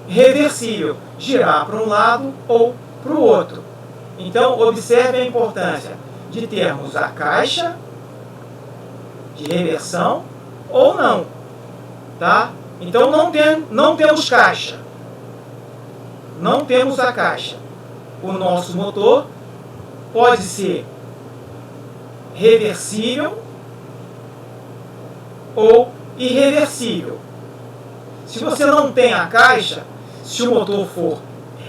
A: reversível, girar para um lado ou para o outro. Então, observe a importância de termos a caixa de reversão ou não, tá? Então, não temos caixa. Não temos a caixa. O nosso motor pode ser reversível ou irreversível. Se você não tem a caixa, se o motor for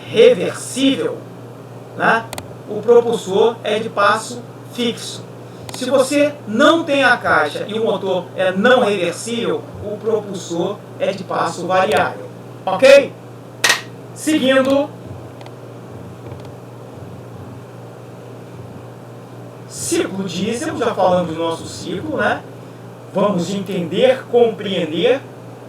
A: reversível, né, o propulsor é de passo fixo. Se você não tem a caixa e o motor é não reversível, o propulsor é de passo variável. Ok? Seguindo, ciclo diesel, já falamos do nosso ciclo, né? Vamos entender, compreender.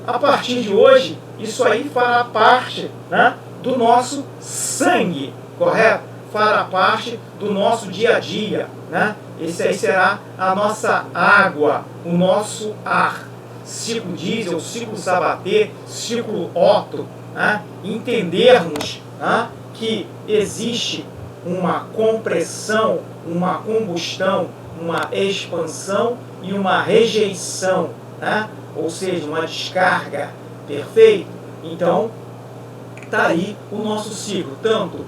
A: A partir de hoje, isso aí fará parte, né, do nosso sangue, correto? Fará parte do nosso dia a dia, né? Esse aí será a nossa água, o nosso ar. Ciclo diesel, ciclo Sabatier, ciclo Otto, né? Entendermos, né, que existe uma compressão, uma combustão, uma expansão e uma rejeição, né? Ou seja, uma descarga. Perfeito? Então, está aí o nosso ciclo, tanto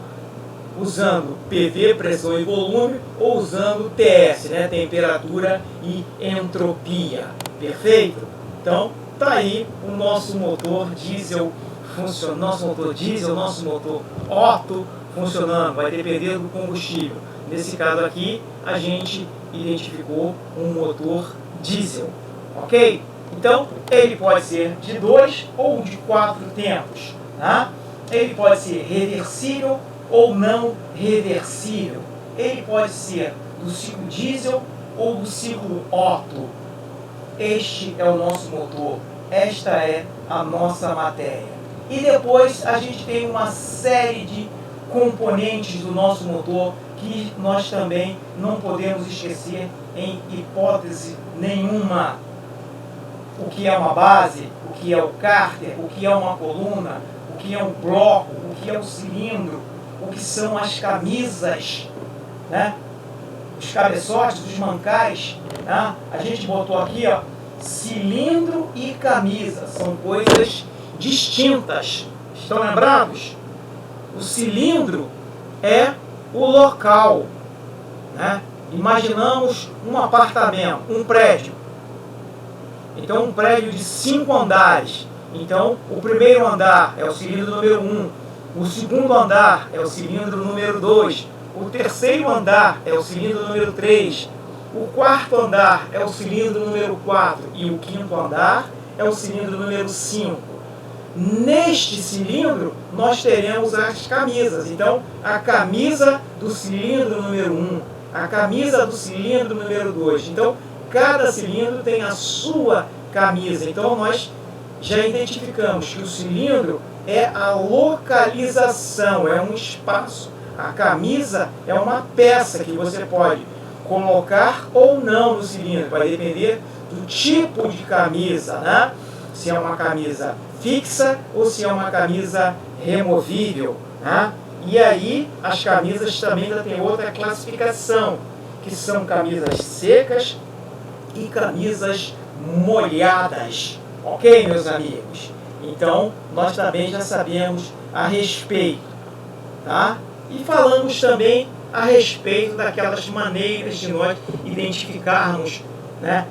A: usando PV, pressão e volume, ou usando TS, né? Temperatura e entropia. Perfeito? Então, está aí o nosso motor diesel funcionando, nosso motor diesel, nosso motor Otto funcionando, vai depender do combustível. Nesse caso aqui, a gente identificou um motor diesel, ok? Então, ele pode ser de 2 ou de 4 tempos, tá? Ele pode ser reversível ou não reversível. Ele pode ser do ciclo diesel ou do ciclo Otto. Este é o nosso motor, esta é a nossa matéria. E depois a gente tem uma série de componentes do nosso motor que nós também não podemos esquecer em hipótese nenhuma. O que é uma base, o que é o cárter, o que é uma coluna, o que é um bloco, o que é o cilindro, o que são as camisas, né? Os cabeçotes, os mancais, né? A gente botou aqui, ó, cilindro e camisa, são coisas distintas. Estão lembrados? O cilindro é o local, né? Imaginamos um apartamento, um prédio. Então, um prédio de 5 andares. Então, o primeiro andar é o cilindro número 1. O segundo andar é o cilindro número 2. O terceiro andar é o cilindro número 3. O quarto andar é o cilindro número 4. E o quinto andar é o cilindro número 5. Neste cilindro, nós teremos as camisas. Então, a camisa do cilindro número 1, a camisa do cilindro número 2. Então, cada cilindro tem a sua camisa. Então, nós já identificamos que o cilindro é a localização, é um espaço. A camisa é uma peça que você pode colocar ou não no cilindro. Vai depender do tipo de camisa, né? se é uma camisa fixa ou se é uma camisa removível, né? E aí as camisas também ainda tem outra classificação, que são camisas secas e camisas molhadas. Ok, meus amigos? Então, nós também já sabemos a respeito, tá? E falamos também a respeito daquelas maneiras de nós identificarmos, né,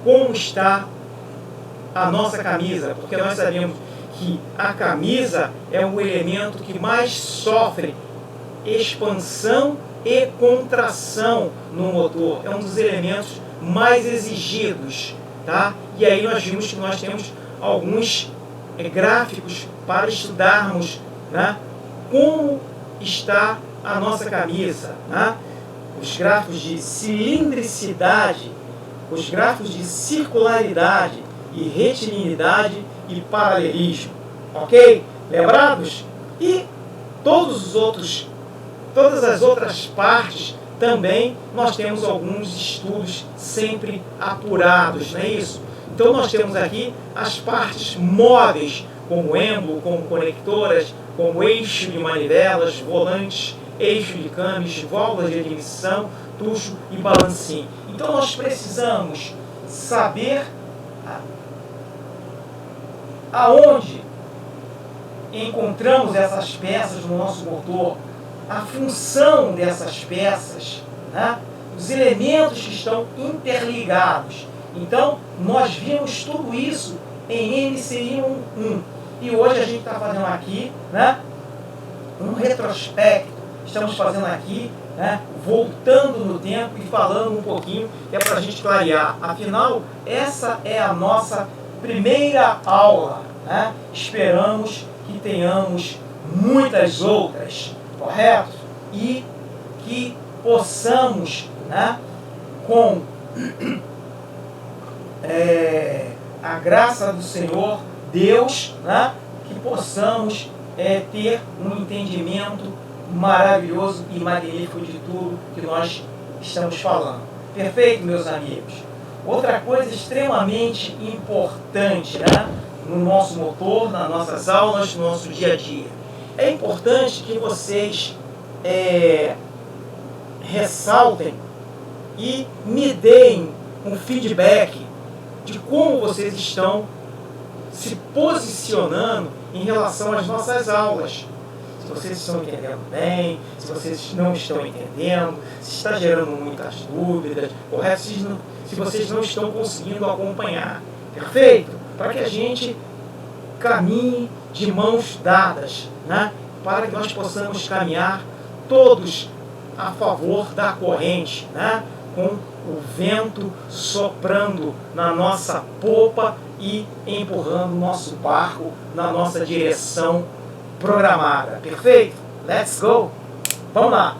A: como está a nossa camisa, porque nós sabemos que a camisa é o elemento que mais sofre expansão e contração no motor. É um dos elementos mais exigidos, tá? E aí nós vimos que nós temos alguns gráficos para estudarmos, né, como está a nossa camisa, né? Os gráficos de cilindricidade, os gráficos de circularidade e retilinidade e paralelismo, ok? Lembrados? E todas as outras partes também nós temos alguns estudos sempre apurados, não é isso? Então nós temos aqui as partes móveis, como êmbolo, como conectoras, como eixo de manivelas, volantes, eixo de câmbios, válvulas de admissão, tucho e balancinho. Então nós precisamos saber aonde encontramos essas peças no nosso motor, a função dessas peças, né? Os elementos que estão interligados. Então, nós vimos tudo isso em MCI 1. E hoje a gente está fazendo aqui, né, um retrospecto. Estamos fazendo aqui, né, voltando no tempo e falando um pouquinho, é para a gente clarear. Afinal, essa é a nossa primeira aula, né? Esperamos que tenhamos muitas outras, correto? E que possamos, né, com a graça do Senhor Deus, né, que possamos ter um entendimento maravilhoso e magnífico de tudo que nós estamos falando. Perfeito, meus amigos? Outra coisa extremamente importante, né, no nosso motor, nas nossas aulas, no nosso dia a dia. É importante que vocês ressaltem e me deem um feedback de como vocês estão se posicionando em relação às nossas aulas. Se vocês estão entendendo bem, se vocês não estão entendendo, se está gerando muitas dúvidas, correto? Se vocês não estão conseguindo acompanhar. Perfeito? Para que a gente caminhe de mãos dadas, né? Para que nós possamos caminhar todos a favor da corrente, né? Com o vento soprando na nossa popa e empurrando o nosso barco na nossa direção programada. Perfeito? Let's go! Vamos lá!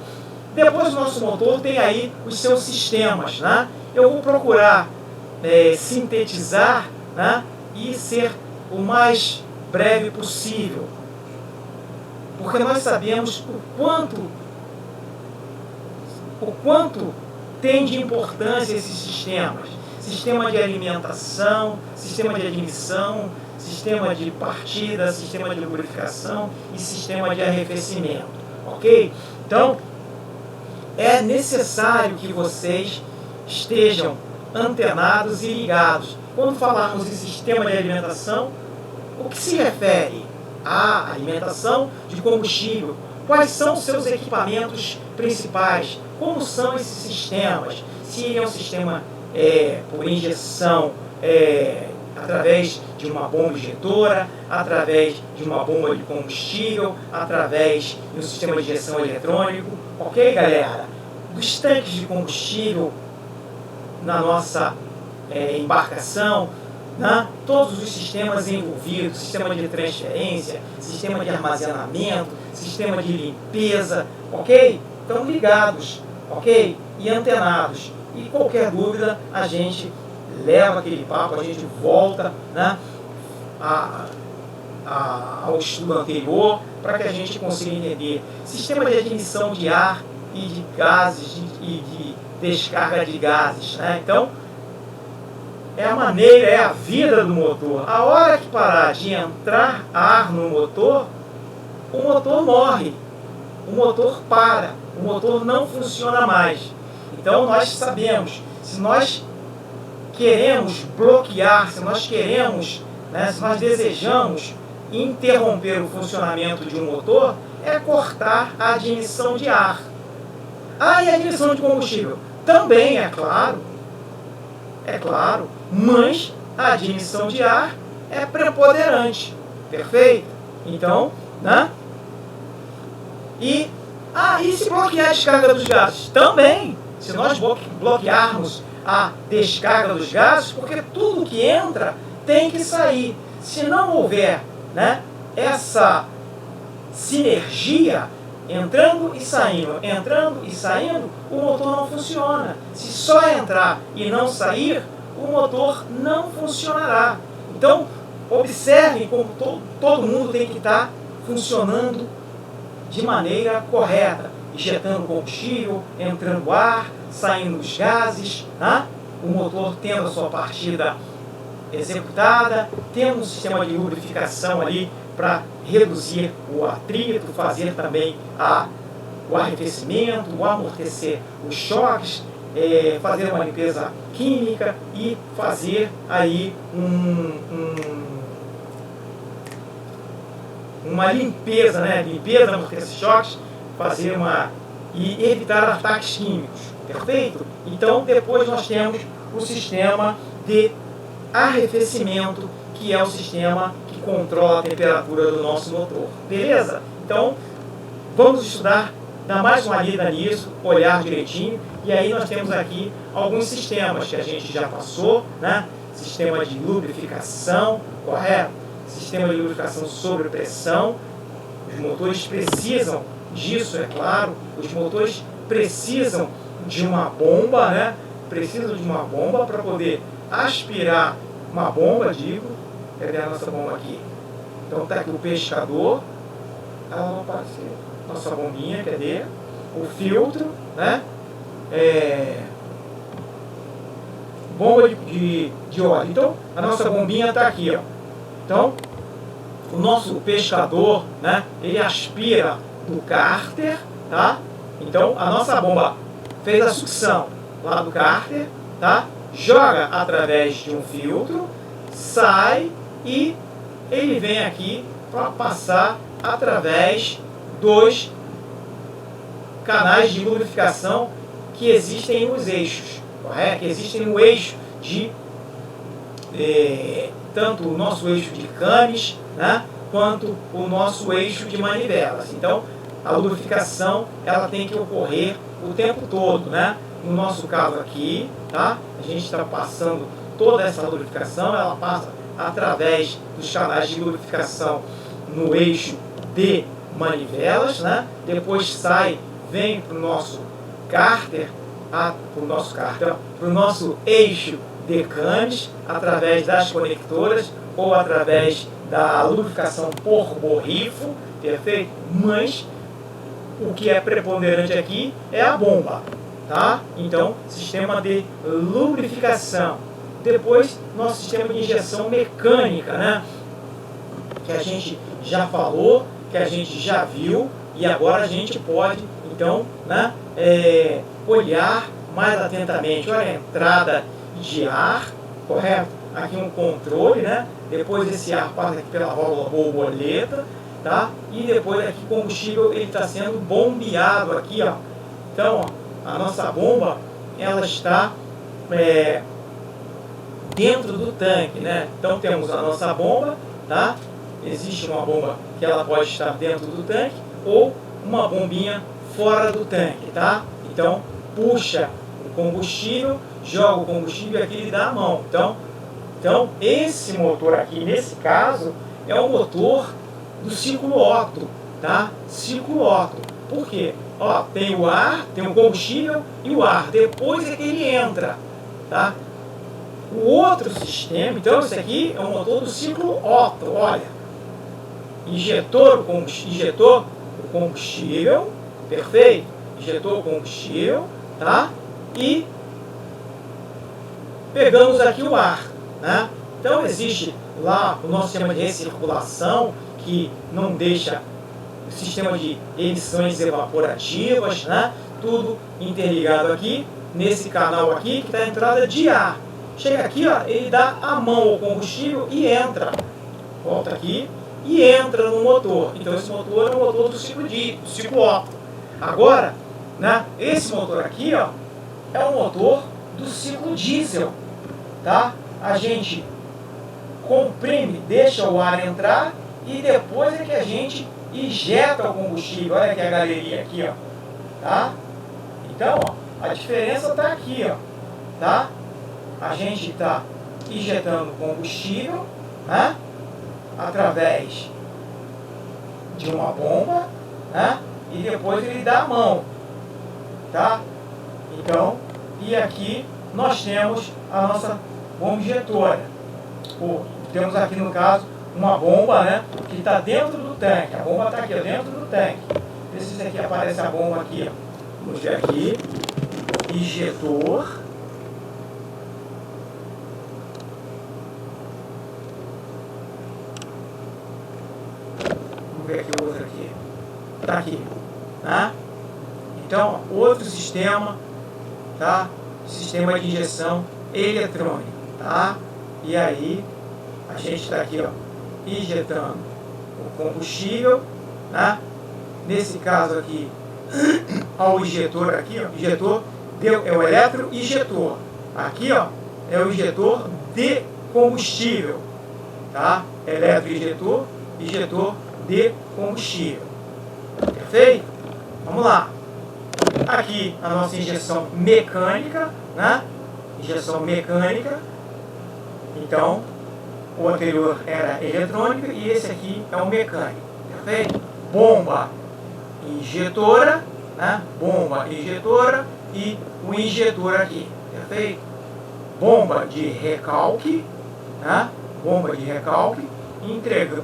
A: Depois do nosso motor tem aí os seus sistemas, né? Eu vou procurar sintetizar, né, e ser o mais breve possível, porque nós sabemos o quanto tem de importância esses sistemas. Sistema de alimentação, sistema de admissão, sistema de partida, sistema de lubrificação e sistema de arrefecimento. Ok? Então, é necessário que vocês estejam antenados e ligados. Quando falarmos em sistema de alimentação, o que se refere à alimentação de combustível? Quais são os seus equipamentos principais? Como são esses sistemas? Se é um sistema por injeção através de uma bomba injetora, através de uma bomba de combustível, através de um sistema de injeção eletrônico. Ok, galera? Dos tanques de combustível na nossa embarcação, né? Todos os sistemas envolvidos, sistema de transferência, sistema de armazenamento, sistema de limpeza, ok? Estão ligados, ok? E antenados. E qualquer dúvida, a gente leva aquele papo, a gente volta, né, ao estudo anterior, para que a gente consiga entender. Sistema de admissão de ar e de gases e de descarga de gases, né? Então, é a maneira, é a vida do motor. A hora que parar de entrar ar no motor, o motor morre, o motor para, o motor não funciona mais. Então nós sabemos, se nós queremos bloquear, se nós queremos, se nós desejamos interromper o funcionamento de um motor, é cortar a admissão de ar. E a admissão de combustível? Também, é claro, mas a admissão de ar é preponderante, perfeito? Então, E se bloquear a descarga dos gases? Também, se nós bloquearmos a descarga dos gases, porque tudo que entra tem que sair. Se não houver essa sinergia, entrando e saindo, o motor não funciona. Se só entrar e não sair, o motor não funcionará. Então, observem como todo mundo tem que estar funcionando de maneira correta, injetando combustível, entrando ar, saindo os gases, o motor tendo a sua partida executada, tendo um sistema de lubrificação ali para reduzir o atrito, fazer também o arrefecimento, o amortecer os choques, fazer uma limpeza química e fazer aí uma limpeza, limpeza, amortecer choques, fazer e evitar ataques químicos, perfeito? Então depois nós temos o sistema de arrefecimento, que é o sistema que controla a temperatura do nosso motor, beleza? Então vamos estudar, dar mais uma lida nisso, olhar direitinho, e aí nós temos aqui alguns sistemas que a gente já passou, sistema de lubrificação, correto? Sistema de lubrificação sobre pressão. Os motores precisam disso, é claro. Os motores precisam de uma bomba, precisam de uma bomba para poder aspirar uma bomba, cadê a nossa bomba aqui? Então está aqui o pescador, ela não apareceu. Nossa bombinha, cadê? O filtro, bomba de óleo. Então a nossa bombinha está aqui, ó. Então, o nosso pescador, ele aspira do cárter, tá? Então, a nossa bomba fez a sucção lá do cárter, tá? Joga através de um filtro, sai e ele vem aqui para passar através dos canais de lubrificação que existem nos eixos, correto? Que existem no eixo de tanto o nosso eixo de cames, quanto o nosso eixo de manivelas. Então, a lubrificação ela tem que ocorrer o tempo todo, No nosso caso aqui, tá? A gente está passando toda essa lubrificação, ela passa através dos canais de lubrificação no eixo de manivelas, Depois sai, vem para o nosso cárter, para o nosso eixo de cames, através das conectoras ou através da lubrificação por borrifo, perfeito? Mas o que é preponderante aqui é a bomba, tá? Então, sistema de lubrificação. Depois, nosso sistema de injeção mecânica, que a gente já falou, que a gente já viu, e agora a gente pode, então, olhar mais atentamente. Olha a entrada de ar, correto? Aqui um controle, Depois esse ar passa aqui pela válvula borboleta, tá? E depois aqui o combustível ele está sendo bombeado aqui, ó. Então, ó, a nossa bomba ela está dentro do tanque, Então temos a nossa bomba, tá? Existe uma bomba que ela pode estar dentro do tanque ou uma bombinha fora do tanque, tá? Então puxa o combustível, joga o combustível e aqui ele dá a mão. Então esse motor aqui, nesse caso, é o motor do ciclo Otto, tá? Ciclo Otto. Por quê? Ó, tem o ar, tem o combustível e o ar. Depois é que ele entra, tá? O outro sistema, então esse aqui é o motor do ciclo Otto, olha. Injetou o combustível, perfeito? Injetou o combustível, tá? E pegamos aqui o ar, né? Então existe lá o nosso sistema de recirculação, que não deixa o sistema de emissões evaporativas, né? Tudo interligado aqui, nesse canal aqui, que está a entrada de ar. Chega aqui, ó, ele dá a mão ao combustível e entra. Volta aqui e entra no motor. Então esse motor é o motor do ciclo Otto. Agora, né, esse motor aqui, ó, é o motor do ciclo diesel, tá? A gente comprime, deixa o ar entrar e depois é que a gente injeta o combustível. Olha aqui a galeria aqui, ó, tá? Então, ó, a diferença está aqui, ó, tá? A gente está injetando combustível, né, através de uma bomba, né, e depois ele dá a mão, tá? Então, e aqui nós temos a nossa bomba injetora. Temos aqui no caso uma bomba, né, que está dentro do tanque. A bomba está aqui, ó, dentro do tanque. Vê se aqui aparece a bomba aqui, ó. Vamos ver aqui, injetor. Vamos ver aqui o outro aqui. Está aqui, tá? Então, outro sistema, tá? Sistema de injeção eletrônica, tá? E aí, a gente está aqui, ó, injetando o combustível, né? Nesse caso aqui, ao injetor aqui, ó, injetor é o eletroinjetor. Aqui, ó, é o injetor de combustível, tá? Eletroinjetor, injetor de combustível. Perfeito? Vamos lá. Aqui a nossa injeção mecânica, né? Injeção mecânica. Então, o anterior era eletrônica e esse aqui é o mecânico. Perfeito? Bomba injetora, né? Bomba injetora e o injetor aqui. Perfeito? Bomba de recalque, né? Bomba de recalque,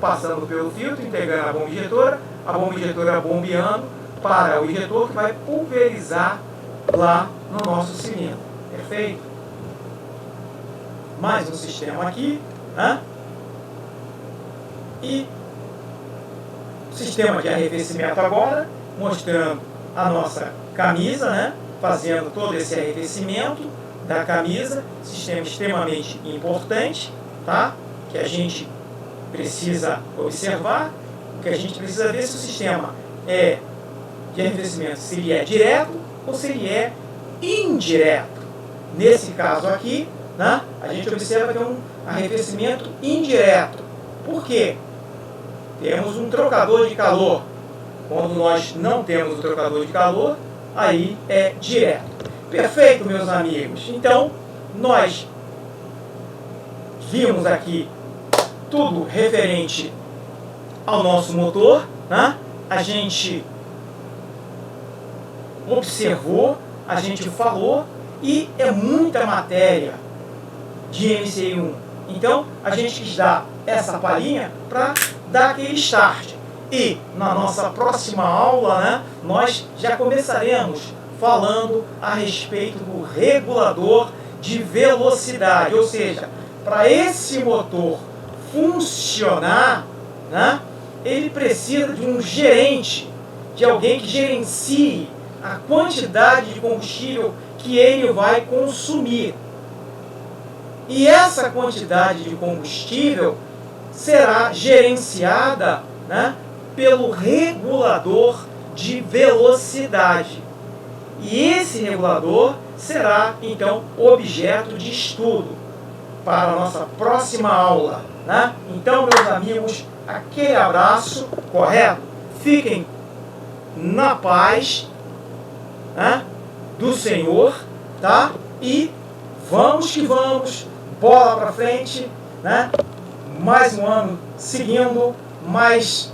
A: passando pelo filtro, integrando a bomba injetora bombeando para o injetor que vai pulverizar lá no nosso cilindro. Perfeito? Mais um sistema aqui, né? E sistema de arrefecimento agora, mostrando a nossa camisa, né? Fazendo todo esse arrefecimento da camisa, sistema extremamente importante, tá? Que a gente precisa observar, que a gente precisa ver se o sistema é de arrefecimento, se ele é direto ou se ele é indireto. Nesse caso aqui, né, a gente observa que é um arrefecimento indireto. Por quê? Temos um trocador de calor. Quando nós não temos o trocador de calor, aí é direto. Perfeito, meus amigos. Então, nós vimos aqui tudo referente ao nosso motor, né? A gente observou, a gente falou, e é muita matéria de MCI1. Então, a gente quis dar essa palhinha para dar aquele start. E na nossa próxima aula, né, nós já começaremos falando a respeito do regulador de velocidade. Ou seja, para esse motor funcionar, né, ele precisa de um gerente, de alguém que gerencie a quantidade de combustível que ele vai consumir. E essa quantidade de combustível será gerenciada, né, pelo regulador de velocidade. E esse regulador será, então, objeto de estudo para a nossa próxima aula, né? Então, meus amigos, aquele abraço, correto? Fiquem na paz, né, do Senhor, tá? E vamos que vamos, bola para frente, né? Mais um ano seguindo, mais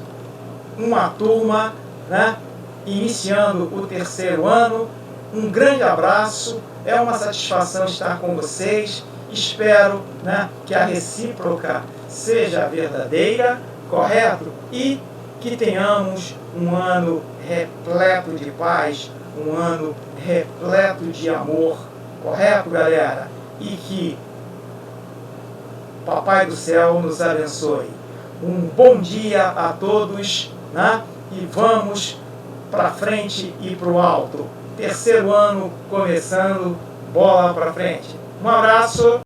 A: uma turma, né, iniciando o terceiro ano. Um grande abraço, é uma satisfação estar com vocês. Espero, né, que a recíproca seja verdadeira, correto? E que tenhamos um ano repleto de paz, um ano repleto de amor, correto, galera? e que Papai do Céu nos abençoe. Um bom dia a todos, né? E vamos para frente e para o alto. Terceiro ano começando, bola para frente. Um abraço.